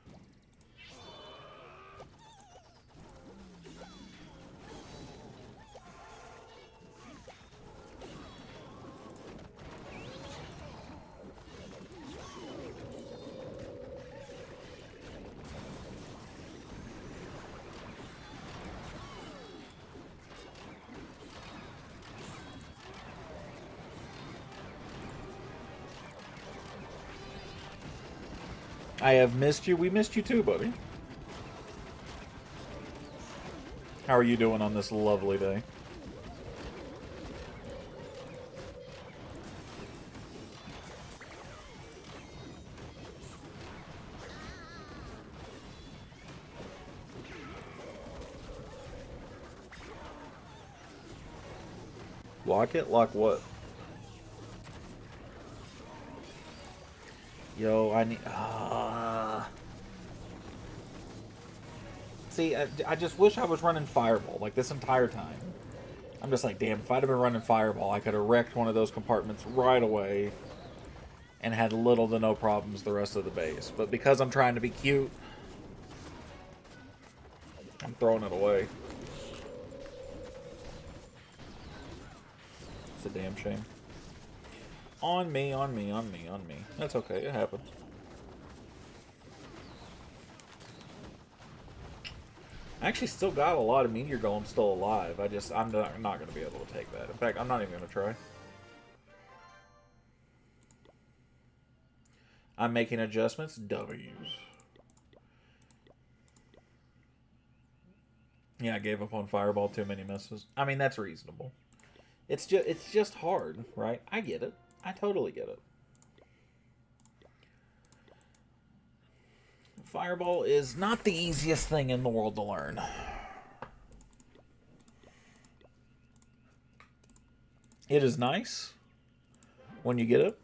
I have missed you. We missed you too, buddy. How are you doing on this lovely day? Lock it? Lock what? Yo, I need... See, I just wish I was running Fireball, like, this entire time. I'm just like, damn, if I'd have been running Fireball, I could have wrecked one of those compartments right away and had little to no problems the rest of the base. But because I'm trying to be cute, I'm throwing it away. It's a damn shame. On me, on me, on me, on me. That's okay, it happens. I actually still got a lot of meteor golems still alive. I'm not going to be able to take that. In fact, I'm not even going to try. I'm making adjustments. W's. Yeah, I gave up on Fireball. Too many misses. I mean, that's reasonable. It's just hard, right? I get it. I totally get it. Fireball is not the easiest thing in the world to learn. It is nice when you get it.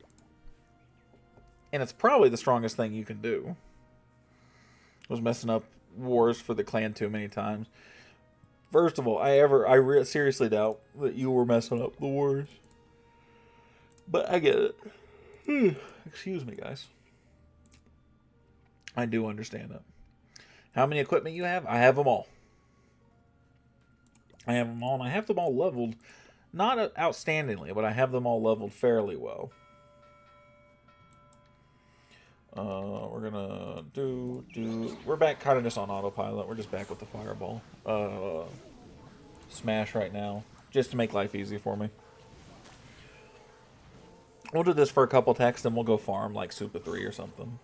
And it's probably the strongest thing you can do. I was messing up wars for the clan too many times. First of all, I seriously doubt that you were messing up the wars. But I get it. Excuse me, guys. I do understand that. How many equipment you have? I have them all. I have them all, and I have them all leveled. Not outstandingly, but I have them all leveled fairly well. We're gonna we're back kind of just on autopilot. We're just back with the Fireball. Smash right now, just to make life easy for me. We'll do this for a couple attacks, then we'll go farm like Super 3 or something.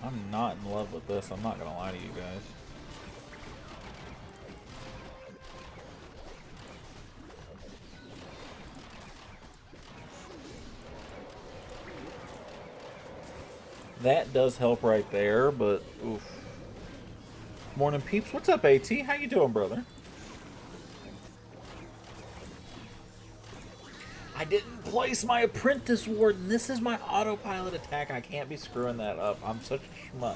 I'm not in love with this. I'm not gonna lie to you guys. That does help right there, but oof. Morning, peeps. What's up, AT? How you doing, brother? I didn't place my Apprentice Warden. This is my autopilot attack. I can't be screwing that up. I'm such a schmuck.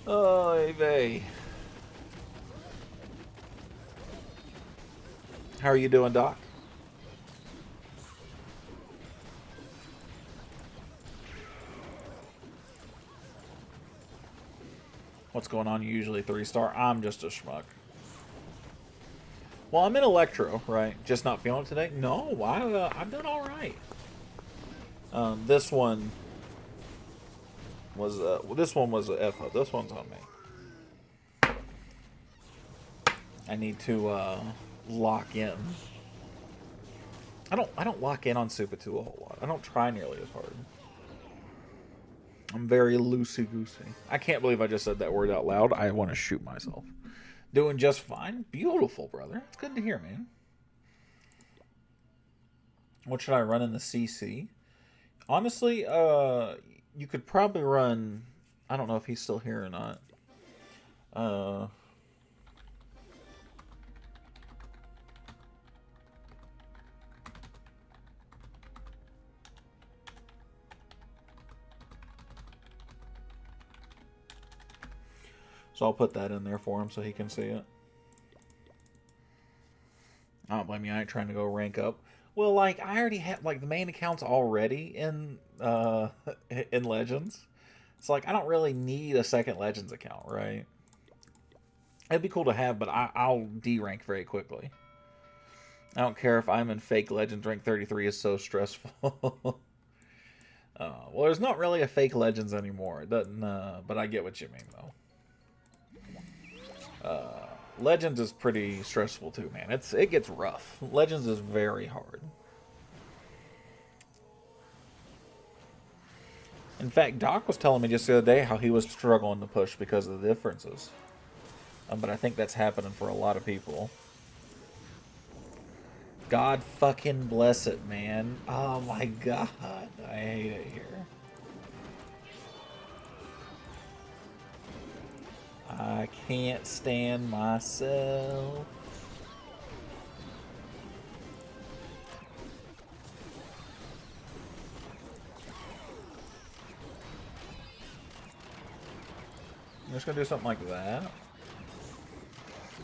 Oh, vey. How are you doing, Doc? What's going on? Usually 3-star. I'm just a schmuck. Well, I'm in Electro, right? Just not feeling it today. No, I've done all right. This one was a FO. This one's on me. I need to lock in. I don't lock in on Super 2 a whole lot. I don't try nearly as hard. I'm very loosey-goosey. I can't believe I just said that word out loud. I want to shoot myself. Doing just fine. Beautiful, brother. It's good to hear, man. What should I run in the CC? Honestly, you could probably run... I don't know if he's still here or not. So I'll put that in there for him so he can see it. I don't blame you. I ain't trying to go rank up. Well, like, I already have, like, the main account's already in Legends. It's like, I don't really need a second Legends account, right? It'd be cool to have, but I'll D-rank very quickly. I don't care if I'm in fake Legends. Rank 33 is so stressful. Well, there's not really a fake Legends anymore. It doesn't, but I get what you mean, though. Legends is pretty stressful too, man. It gets rough. Legends is very hard. In fact, Doc was telling me just the other day how he was struggling to push because of the differences. But I think that's happening for a lot of people. God fucking bless it, man. Oh my god. I hate it here. I can't stand myself. I'm just gonna do something like that.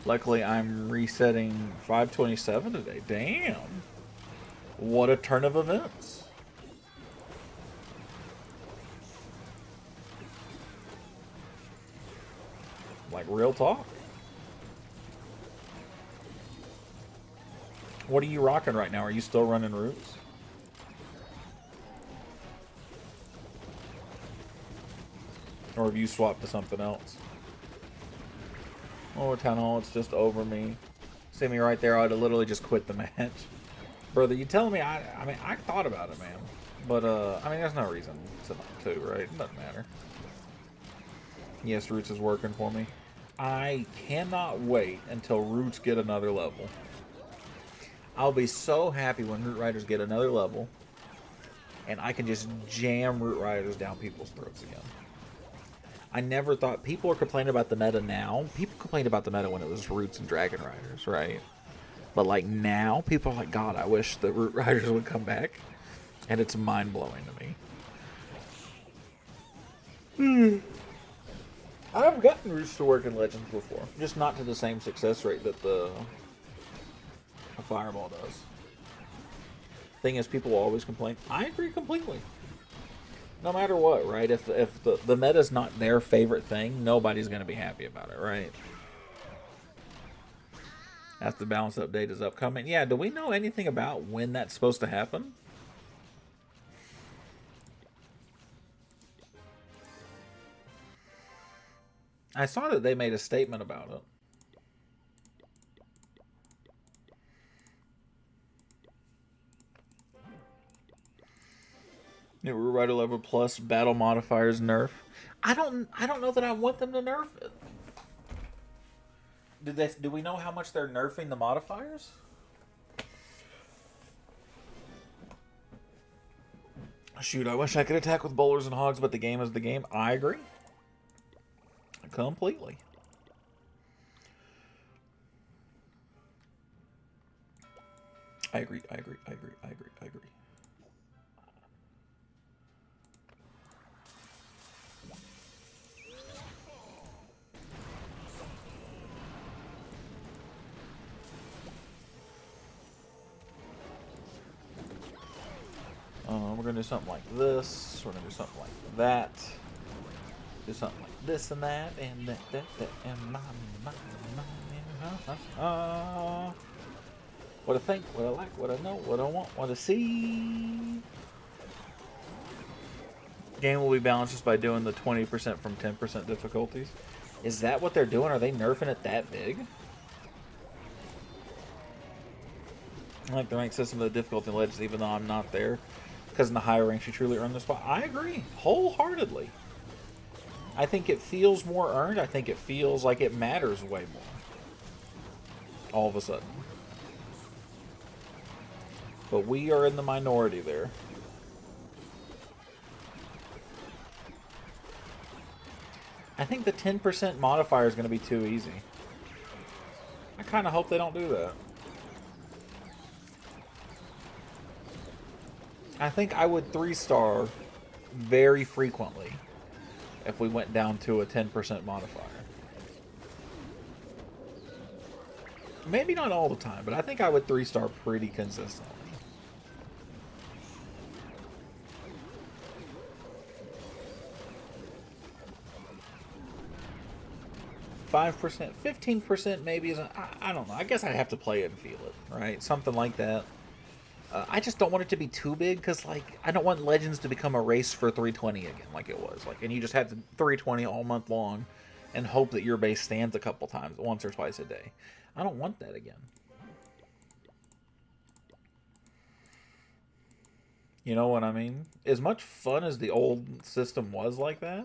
Luckily, I'm resetting 527 today. Damn. What a turn of events. Like, real talk. What are you rocking right now? Are you still running Roots? Or have you swapped to something else? Oh, Town Hall, it's just over me. See me right there, I'd have literally just quit the match. Brother, you telling me, I mean, I thought about it, man. But, I mean, there's no reason to, right? It doesn't matter. Yes, Roots is working for me. I cannot wait until Roots get another level. I'll be so happy when Root Riders get another level. And I can just jam Root Riders down people's throats again. I never thought... People are complaining about the meta now. People complained about the meta when it was Roots and Dragon Riders, right? But, like, now, people are like, God, I wish the Root Riders would come back. And it's mind-blowing to me. I've gotten Roots to work in Legends before. Just not to the same success rate that the Fireball does. Thing is, people always complain. I agree completely. No matter what, right? If the meta's not their favorite thing, nobody's going to be happy about it, right? After the balance update is upcoming. Yeah, do we know anything about when that's supposed to happen? I saw that they made a statement about it. New Root Rider level plus battle modifiers nerf. I don't know that I want them to nerf it. Do we know how much they're nerfing the modifiers? Shoot, I wish I could attack with bowlers and hogs, but the game is the game. I agree. completely. I agree. We're gonna do something like this. We're gonna do something like that. Do something like this and that and that and what I think, what I like, what I know, what I want, what I see. Game will be balanced just by doing the 20% from 10% difficulties. Is that what they're doing? Are they nerfing it that big? I like the rank system of the difficulty legends, even though I'm not there. Because in the higher ranks, you truly earn the spot. I agree, wholeheartedly. I think it feels more earned. I think it feels like it matters way more. All of a sudden. But we are in the minority there. I think the 10% modifier is going to be too easy. I kind of hope they don't do that. I think I would 3-star very frequently if we went down to a 10% modifier. Maybe not all the time, but I think I would 3-star pretty consistently. 5%, 15% maybe isn't. I don't know. I guess I'd have to play it and feel it, right? Something like that. I just don't want it to be too big because, like, I don't want Legends to become a race for 320 again, like it was. Like, and you just have to 320 all month long and hope that your base stands a couple times, once or twice a day. I don't want that again. You know what I mean? As much fun as the old system was like that,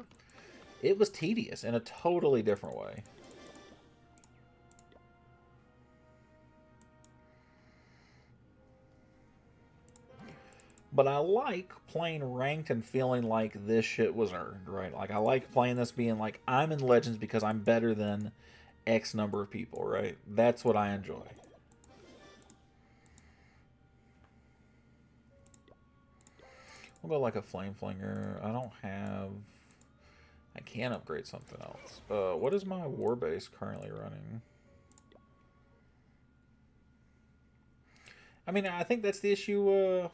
it was tedious in a totally different way. But I like playing ranked and feeling like this shit was earned, right? Like, I like playing this being like, I'm in Legends because I'm better than X number of people, right? That's what I enjoy. We'll go like a Flame Flinger. I don't have... I can upgrade something else. What is my war base currently running? I mean, I think that's the issue,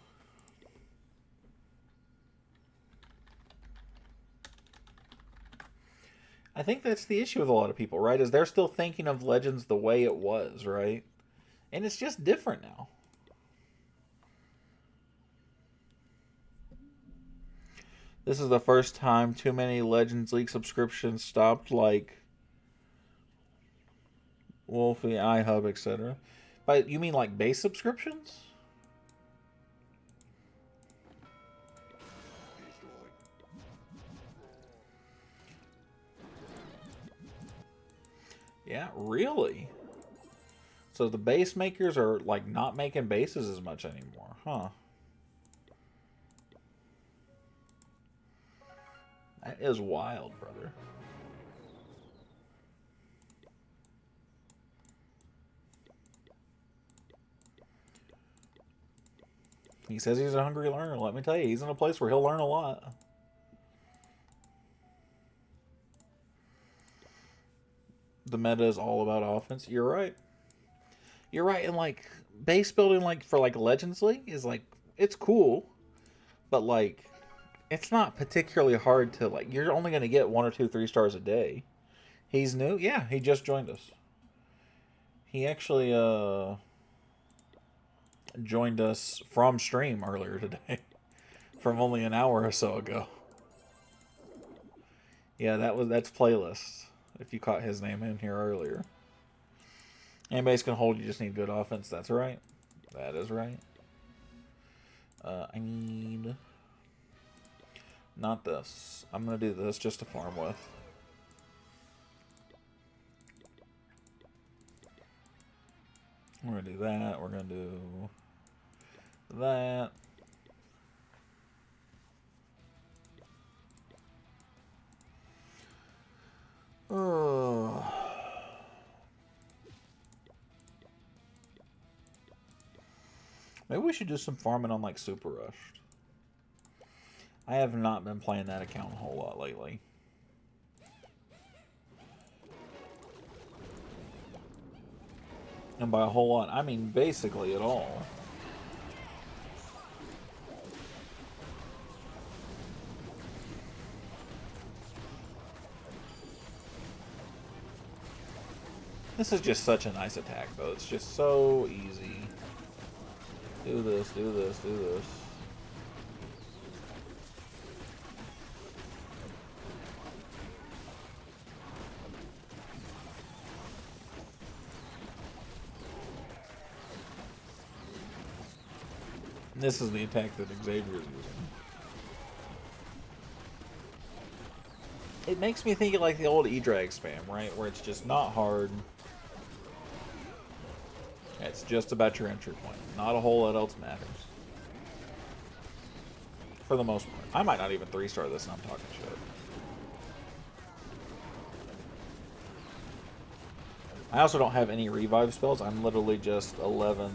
I think that's the issue with a lot of people, right? Is they're still thinking of Legends the way it was, right? And it's just different now. This is the first time too many Legends League subscriptions stopped, like Wolfie, iHub, etc. But you mean like base subscriptions? Yeah, really? So the base makers are like not making bases as much anymore, huh? That is wild, brother. He says he's a hungry learner. Let me tell you, he's in a place where he'll learn a lot. The meta is all about offense. You're right. You're right. And like base building, like for like Legends League, is like it's cool, but like it's not particularly hard to like. You're only going to get 1 or 2, 3 stars a day. He's new. Yeah, he just joined us. He actually joined us from stream earlier today, from only an hour or so ago. Yeah, that's playlist. If you caught his name in here earlier. Anybody's can hold. You just need good offense. That's right. That is right. I need not this. I'm gonna do this just to farm with. We're gonna do that. We're gonna do that. Uh, maybe we should do some farming on like Super Rushed. I have not been playing that account a whole lot lately. And by a whole lot, I mean basically at all. This is just such a nice attack, though. It's just so easy. Do this, do this, do this. This is the attack that Xavier is using. It makes me think of like the old E-Drag spam, right? Where it's just not hard. It's just about your entry point. Not a whole lot else matters. For the most part. I might not even 3-star this and I'm talking shit. I also don't have any revive spells. I'm literally just 11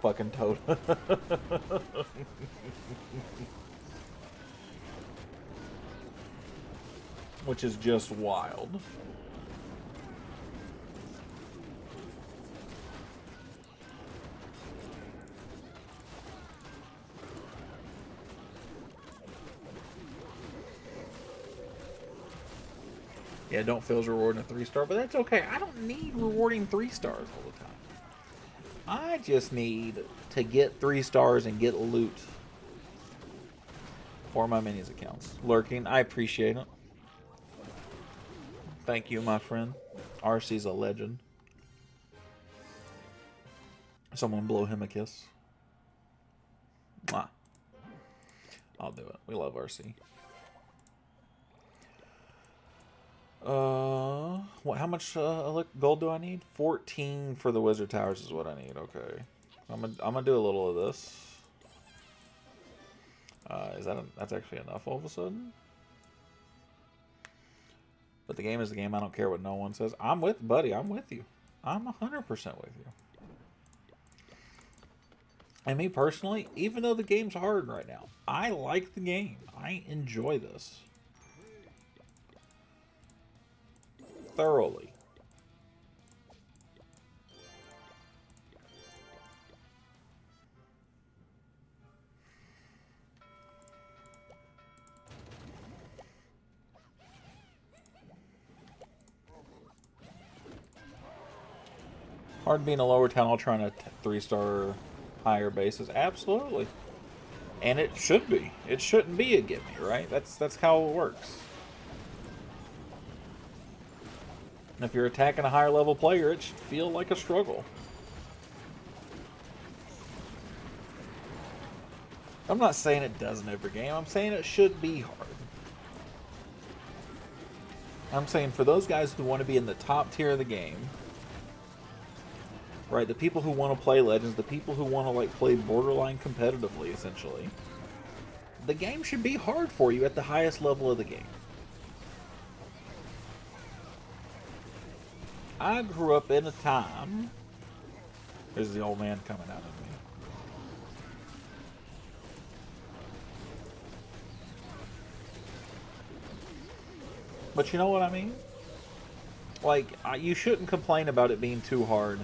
fucking totem. Which is just wild. Yeah, don't feel as rewarding a 3-star, but that's okay. I don't need rewarding 3-stars all the time. I just need to get 3 stars and get loot for my minis accounts. Lurking, I appreciate it. Thank you, my friend. RC's a legend. Someone blow him a kiss. Mwah. I'll do it. We love RC. How much gold do I need? 14 for the Wizard Towers is what I need. Okay, I'm gonna do a little of this. That's actually enough all of a sudden? But the game is the game. I don't care what no one says. I'm with buddy. I'm with you. I'm 100% with you. And me personally, even though the game's hard right now, I like the game. I enjoy this. Thoroughly. Hard being a lower town, I'll try to 3-star higher bases. Absolutely. And it should be. It shouldn't be a gimme, right? That's how it works. If you're attacking a higher level player, it should feel like a struggle. I'm not saying it doesn't every game. I'm saying it should be hard. I'm saying for those guys who want to be in the top tier of the game, right, the people who want to play Legends, the people who want to like play borderline competitively, essentially, the game should be hard for you at the highest level of the game. I grew up in a time... There's the old man coming out of me. But you know what I mean? Like, you shouldn't complain about it being too hard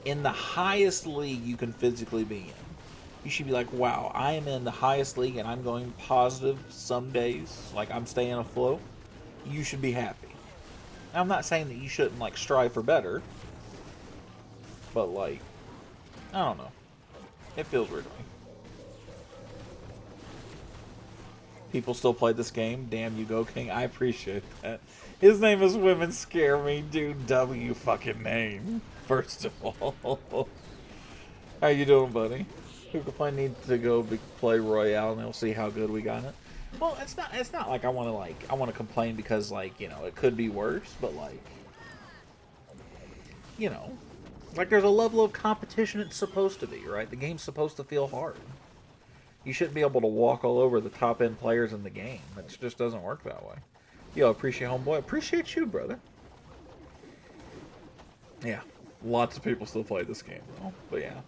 in the highest league you can physically be in. You should be like, wow, I am in the highest league and I'm going positive some days. Like, I'm staying afloat. You should be happy. I'm not saying that you shouldn't, like, strive for better. But, like, I don't know. It feels weird to me. People still play this game. Damn you, Go King. I appreciate that. His name is Women Scare Me. Dude, W fucking name. First of all. How you doing, buddy? People probably need to go play Royale and they'll see how good we got it. Well, it's not like I want to complain because, like, you know, it could be worse, but, like, you know, like, there's a level of competition it's supposed to be, right? The game's supposed to feel hard. You shouldn't be able to walk all over the top end players in the game. It just doesn't work that way. Yo, appreciate homeboy. Appreciate you, brother. Yeah. Lots of people still play this game, though. But yeah.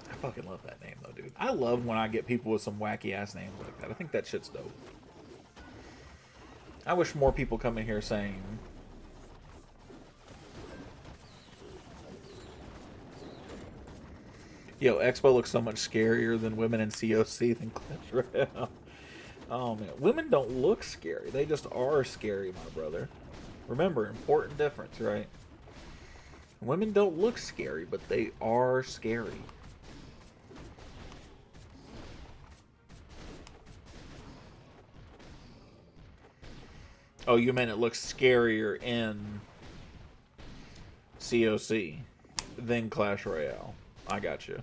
I fucking love that name, though, dude. I love when I get people with some wacky-ass names like that. I think that shit's dope. I wish more people come in here saying... Yo, Expo looks so much scarier than women in COC than Clash Royale. Oh, man. Women don't look scary. They just are scary, my brother. Remember, important difference, right? Women don't look scary, but they are scary. Oh, you meant it looks scarier in COC than Clash Royale. I got you.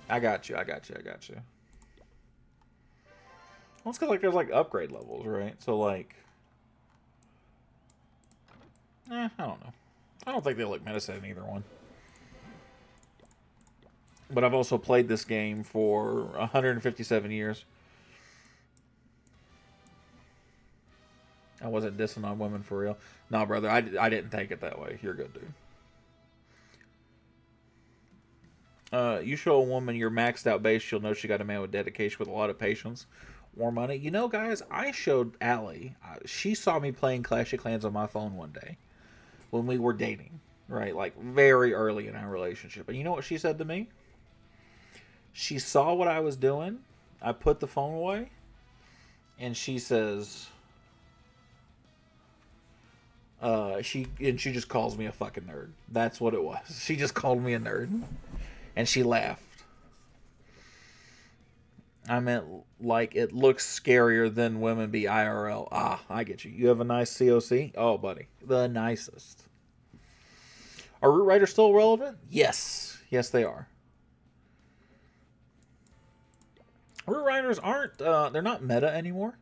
I got you. Well, it's because, like, there's, like, upgrade levels, right? So, like... I don't know. I don't think they look menacing in either one. But I've also played this game for 157 years. I wasn't dissing on women for real. No, brother, I didn't take it that way. You're good, dude. You show a woman your maxed out base, she'll know she got a man with dedication, with a lot of patience, more money. You know, guys, I showed Allie. She saw me playing Clash of Clans on my phone one day when we were dating, right? Like, very early in our relationship. And you know what she said to me? She saw what I was doing. I put the phone away. And she says... she just calls me a fucking nerd. That's what it was. She just called me a nerd. And she laughed. I meant, like, it looks scarier than women be IRL. Ah, I get you. You have a nice COC? Oh, buddy. The nicest. Are Root Riders still relevant? Yes. Yes, they are. Root Riders aren't, they're not meta anymore.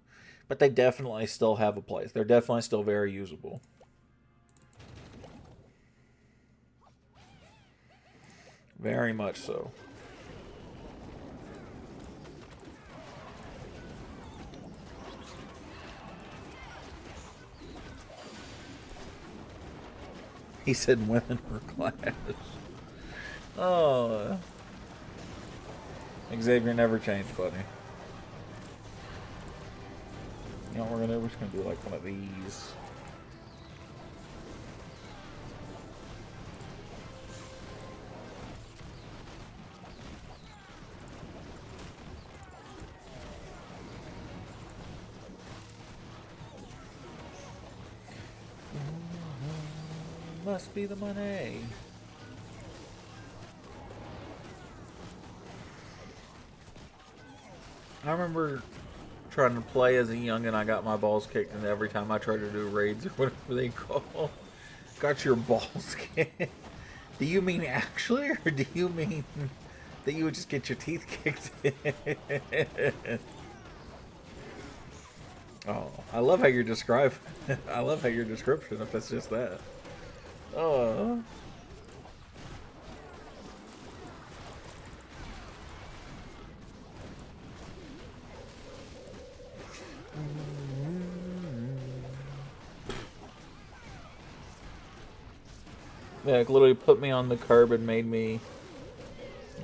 But they definitely still have a place. They're definitely still very usable. Very much so. He said women were class. Oh. Xavier never changed, buddy. You know what we're gonna do? We're just gonna do like one of these. Must be the money. I remember trying to play as a youngin', I got my balls kicked, and every time I tried to do raids or whatever they call, got your balls kicked. Do you mean actually, or do you mean that you would just get your teeth kicked in? Oh, I love how you're describing. I love how your description, if it's just that. Oh. Yeah, it literally put me on the curb and made me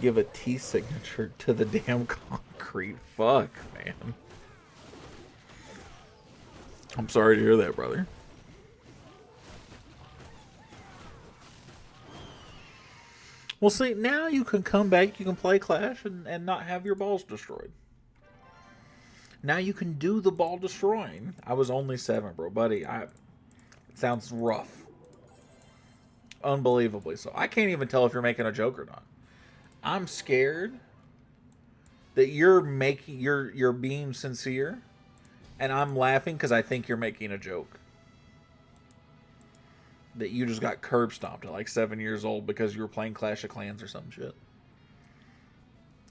give a T signature to the damn concrete. Fuck, man. I'm sorry to hear that, brother. Well, see, now you can come back, you can play Clash and not have your balls destroyed. Now you can do the ball destroying. I was only 7, bro, buddy. It sounds rough. Unbelievably so. I can't even tell if you're making a joke or not. I'm scared that you're being sincere, and I'm laughing because I think you're making a joke. That you just got curb stomped at like 7 years old because you were playing Clash of Clans or some shit.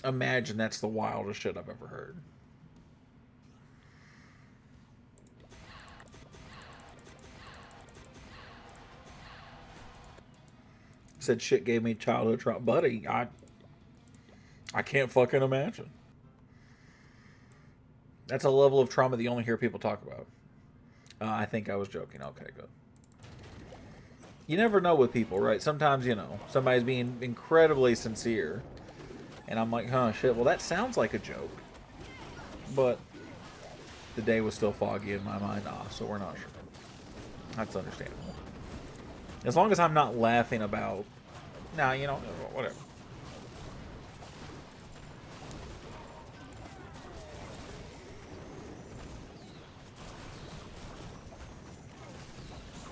Imagine that's the wildest shit I've ever heard. Said shit gave me childhood trauma. Buddy, I can't fucking imagine. That's a level of trauma that you only hear people talk about. I think I was joking. Okay, good. You never know with people, right? Sometimes, you know, somebody's being incredibly sincere. And I'm like, huh, shit, well, that sounds like a joke. But the day was still foggy in my mind. So we're not sure. That's understandable. As long as I'm not laughing about, nah, you know, whatever.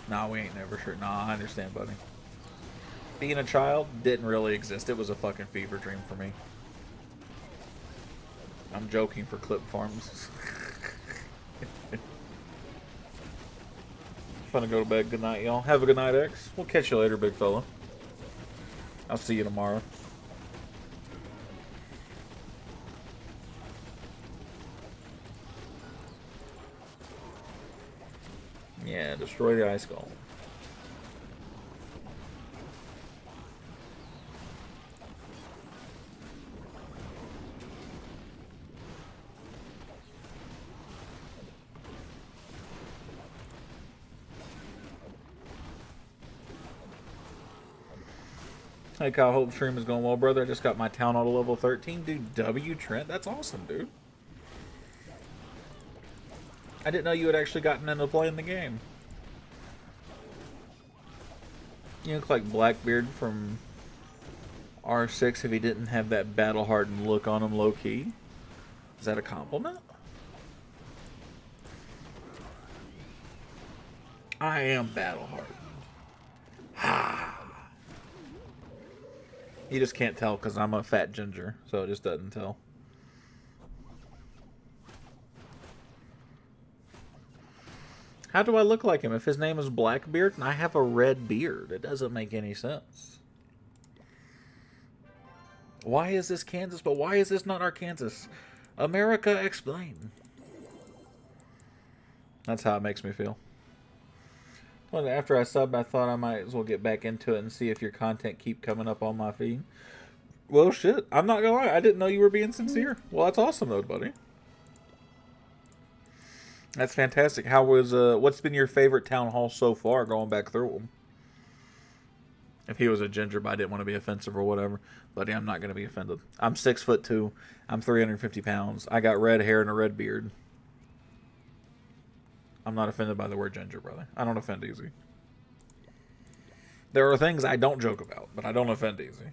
Nah, we ain't never sure. Nah, I understand, buddy. Being a child didn't really exist. It was a fucking fever dream for me. I'm joking for clip farms. Fun to go to bed. Good night, y'all. Have a good night, X. We'll catch you later, big fella. I'll see you tomorrow. Yeah, destroy the ice golem. Hey Kyle, hope stream is going well, brother. I just got my town auto level 13. Dude, W Trent, that's awesome, dude. I didn't know you had actually gotten into playing the game. You look like Blackbeard from R6 if he didn't have that battle-hardened look on him low-key. Is that a compliment? I am battle-hardened. Ha! You just can't tell because I'm a fat ginger, so it just doesn't tell. How do I look like him? If his name is Blackbeard and I have a red beard, it doesn't make any sense. Why is this Kansas, but why is this not Arkansas? America, explain. That's how it makes me feel. Well, after I subbed, I thought I might as well get back into it and see if your content keep coming up on my feed. Well, shit. I'm not gonna lie. I didn't know you were being sincere. Well, that's awesome, though, buddy. That's fantastic. How was, what's been your favorite town hall so far, going back through them? If he was a ginger, but I didn't want to be offensive or whatever. Buddy, I'm not going to be offended. I'm 6'2". I'm 350 pounds. I got red hair and a red beard. I'm not offended by the word ginger, brother. I don't offend easy. There are things I don't joke about, but I don't offend easy.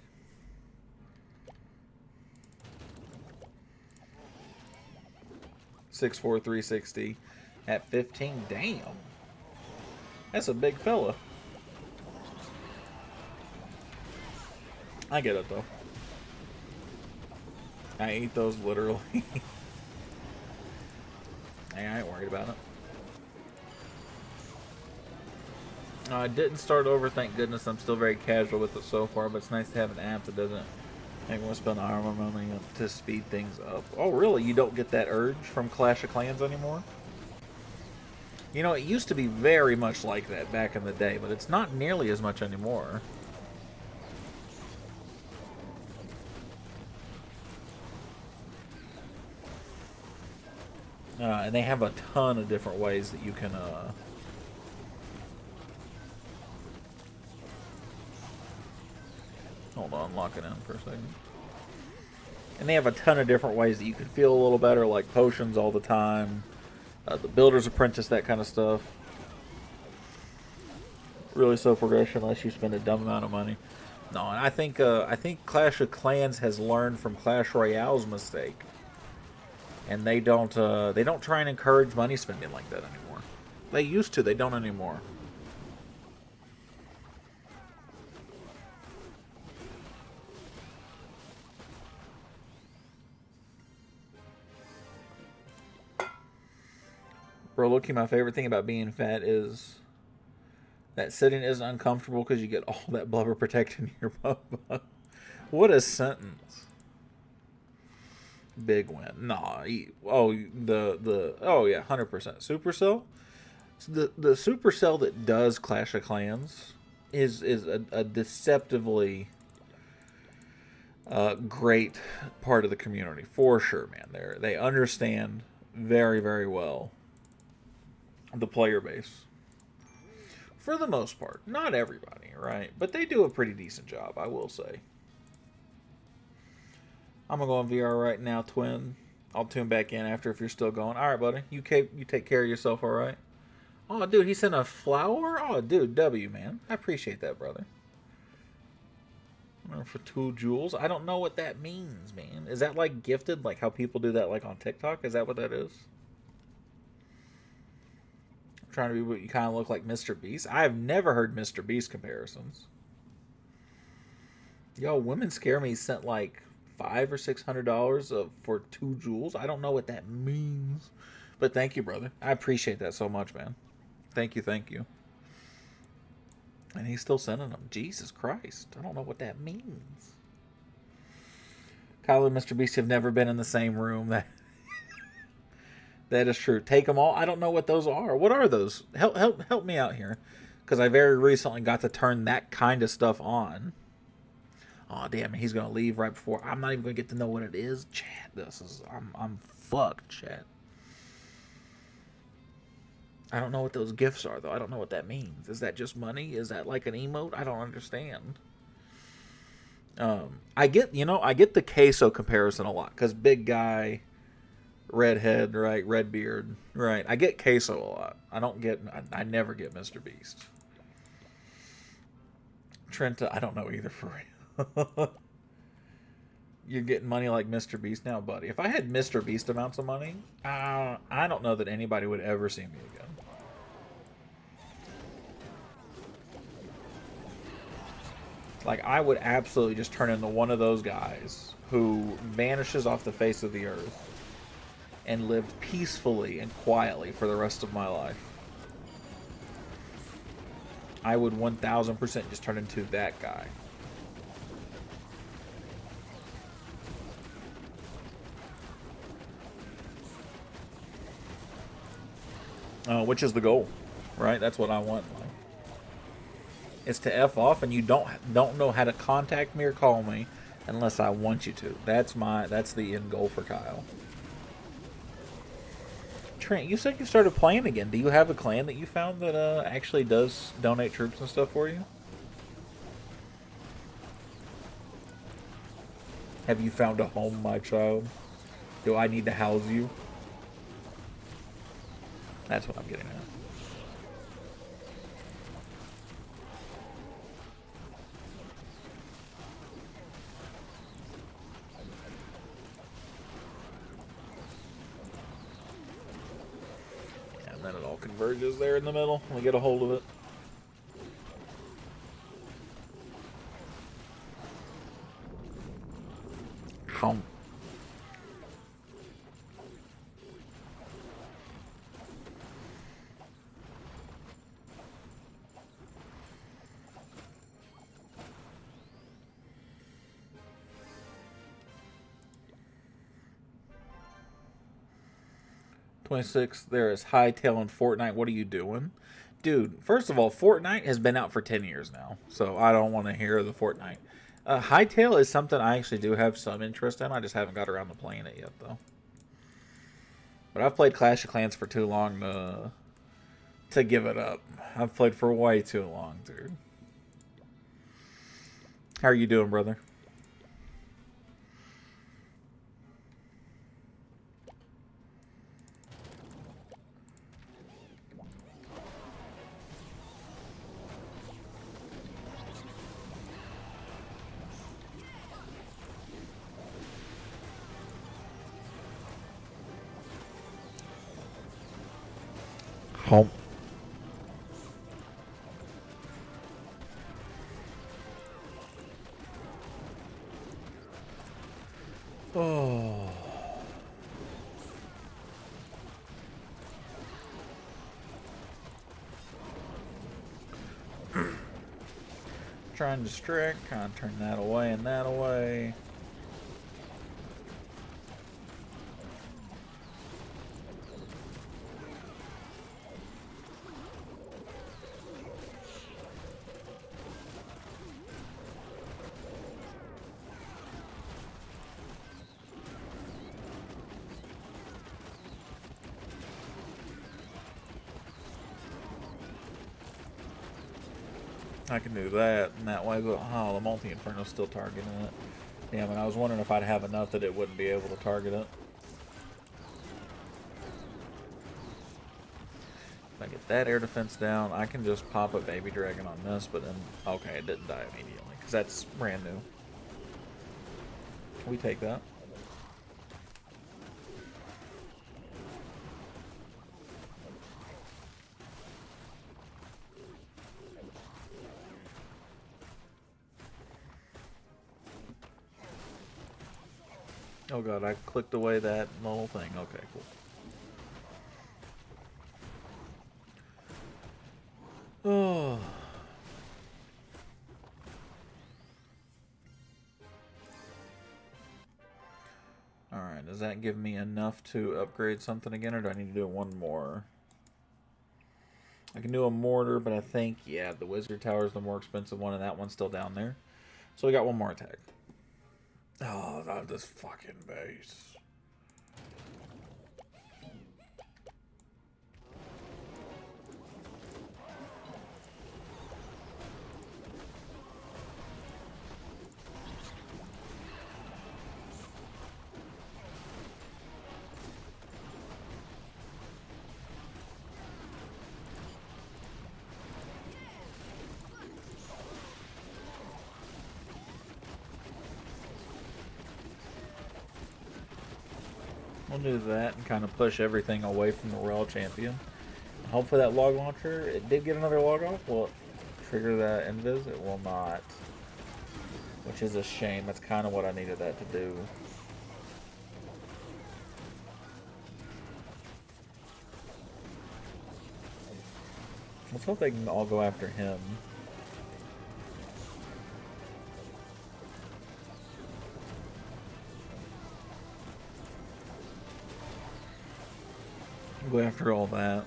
.6'4", 360 at 15. Damn. That's a big fella. I get it, though. I ate those literally. Hey, I ain't worried about it. I didn't start over, thank goodness. I'm still very casual with it so far, but it's nice to have an app that doesn't make me want to spend armor money to speed things up. Oh, really? You don't get that urge from Clash of Clans anymore? You know, it used to be very much like that back in the day, but it's not nearly as much anymore. And they have a ton of different ways that you can... Hold on, lock it in for a second. And they have a ton of different ways that you can feel a little better, like potions all the time, the Builder's Apprentice, that kind of stuff. Really slow progression unless you spend a dumb amount of money. No, and I think Clash of Clans has learned from Clash Royale's mistake, and they don't try and encourage money spending like that anymore. They used to, they don't anymore. Bro, Loki, my favorite thing about being fat is that sitting isn't uncomfortable because you get all that blubber protecting your butt. What a sentence. Big win. Nah. Oh, oh yeah, 100%. Supercell? The Supercell that does Clash of Clans is a deceptively great part of the community for sure, man. They understand very, very well the player base for the most part. Not everybody, right? But they do a pretty decent job, I will say. I'm gonna go on VR right now, twin. I'll tune back in after if you're still going. All right, buddy. You take care of yourself, all right? Oh, dude, he sent a flower. Oh, dude, W, man. I appreciate that, brother. For 2 jewels, I don't know what that means, man. Is that like gifted, like how people do that, like on TikTok? Is that what that is? I'm trying to be what you kind of look like, Mr. Beast. I've never heard Mr. Beast comparisons. Yo, women scare me. Sent like $500 or $600 for 2 jewels. I don't know what that means, but thank you, brother. I appreciate that so much, man. Thank you, thank you. And he's still sending them. Jesus Christ. I don't know what that means. Kyle and Mr. Beast have never been in the same room. That is true. Take them all. I don't know what those are. What are those? Help me out here. Because I very recently got to turn that kind of stuff on. Oh, damn it. He's going to leave right before. I'm not even going to get to know what it is. Chat. I'm fucked, chat. I don't know what those gifts are, though. I don't know what that means. Is that just money? Is that like an emote? I don't understand. I get the queso comparison a lot. Because big guy, redhead, right? Red beard, right? I get queso a lot. I never get Mr. Beast. Trenta, I don't know either for real. You're getting money like Mr. Beast now, buddy. If I had Mr. Beast amounts of money, I don't know that anybody would ever see me again. Like, I would absolutely just turn into one of those guys who vanishes off the face of the earth and lived peacefully and quietly for the rest of my life. I would 1000% just turn into that guy. Which is the goal, right? That's what I want. It's to F off, and you don't know how to contact me or call me unless I want you to. That's the end goal for Kyle. Trent, you said you started playing again. Do you have a clan that you found that actually does donate troops and stuff for you? Have you found a home, my child? Do I need to house you? That's what I'm getting at. And then it all converges there in the middle. We get a hold of it. Home. There is Hightail in Fortnite. What are you doing? Dude, first of all, Fortnite has been out for 10 years now, so I don't want to hear the Fortnite. Hightail is something I actually do have some interest in. I just haven't got around to playing it yet, though. But I've played Clash of Clans for too long to give it up. I've played for way too long, dude. How are you doing, brother? Home. Oh. Trying to distract, kind of turn that away and that away. I can do that, and that way, but oh, the multi-inferno's still targeting it. Damn, and I was wondering if I'd have enough that it wouldn't be able to target it. If I get that air defense down, I can just pop a baby dragon on this, but then, okay, it didn't die immediately, because that's brand new. Can we take that? Oh god, I clicked away that little thing. Okay, cool. Oh. Alright, does that give me enough to upgrade something again, or do I need to do one more? I can do a mortar, but I think, yeah, the wizard tower is the more expensive one, and that one's still down there. So we got one more attack. Oh, that this fucking base. We'll do that and kind of push everything away from the Royal Champion. Hopefully that log launcher, it did get another log off. Will it trigger that invis? It will not. Which is a shame. That's kind of what I needed that to do. Let's hope they can all go after him. Go after all that.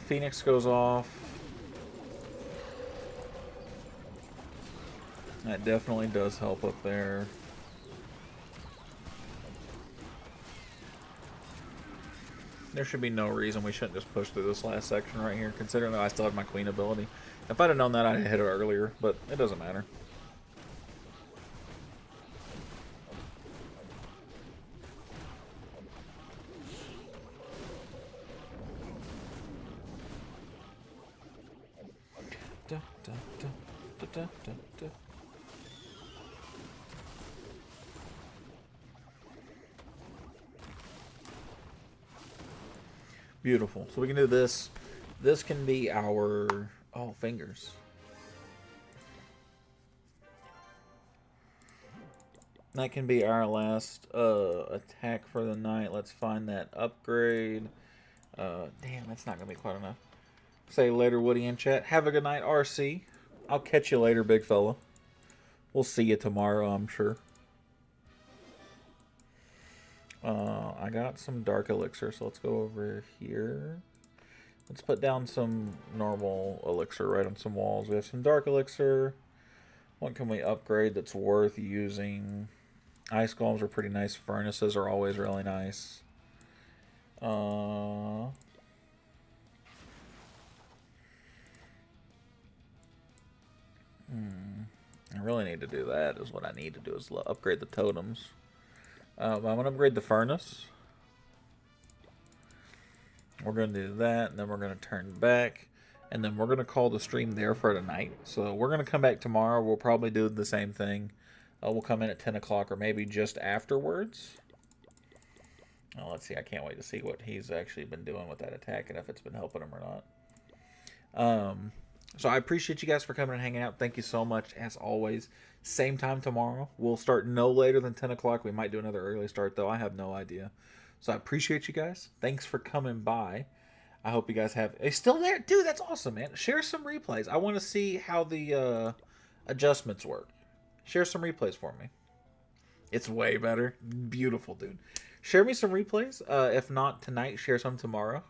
Phoenix goes off. That definitely does help up there. There should be no reason we shouldn't just push through this last section right here, considering that I still have my queen ability. If I'd have known that, I'd have hit it earlier, but it doesn't matter. Beautiful. So we can do this. This can be our... Oh, fingers. That can be our last attack for the night. Let's find that upgrade. Damn, that's not going to be quite enough. Say later, Woody in chat. Have a good night, RC. I'll catch you later, big fella. We'll see you tomorrow, I'm sure. I got some dark elixir, so let's go over here. Let's put down some normal elixir right on some walls. We have some dark elixir. What can we upgrade that's worth using? Ice golems are pretty nice. Furnaces are always really nice. I really need to do that, is what I need to do, is upgrade the totems. I'm going to upgrade the furnace. We're going to do that, and then we're going to turn back, and then we're going to call the stream there for tonight. So we're going to come back tomorrow. We'll probably do the same thing. We'll come in at 10 o'clock or maybe just afterwards. Let's see. I can't wait to see what he's actually been doing with that attack and if it's been helping him or not. So I appreciate you guys for coming and hanging out. Thank you so much, as always. Same time tomorrow. We'll start no later than 10 o'clock. We might do another early start, though. I have no idea. So I appreciate you guys. Thanks for coming by. I hope you guys have... He's still there? Dude, that's awesome, man. Share some replays. I want to see how the adjustments work. Share some replays for me. It's way better. Beautiful, dude. Share me some replays. If not tonight, share some tomorrow.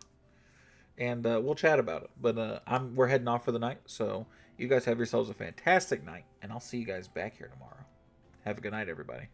And we'll chat about it. But we're heading off for the night. So you guys have yourselves a fantastic night. And I'll see you guys back here tomorrow. Have a good night, everybody.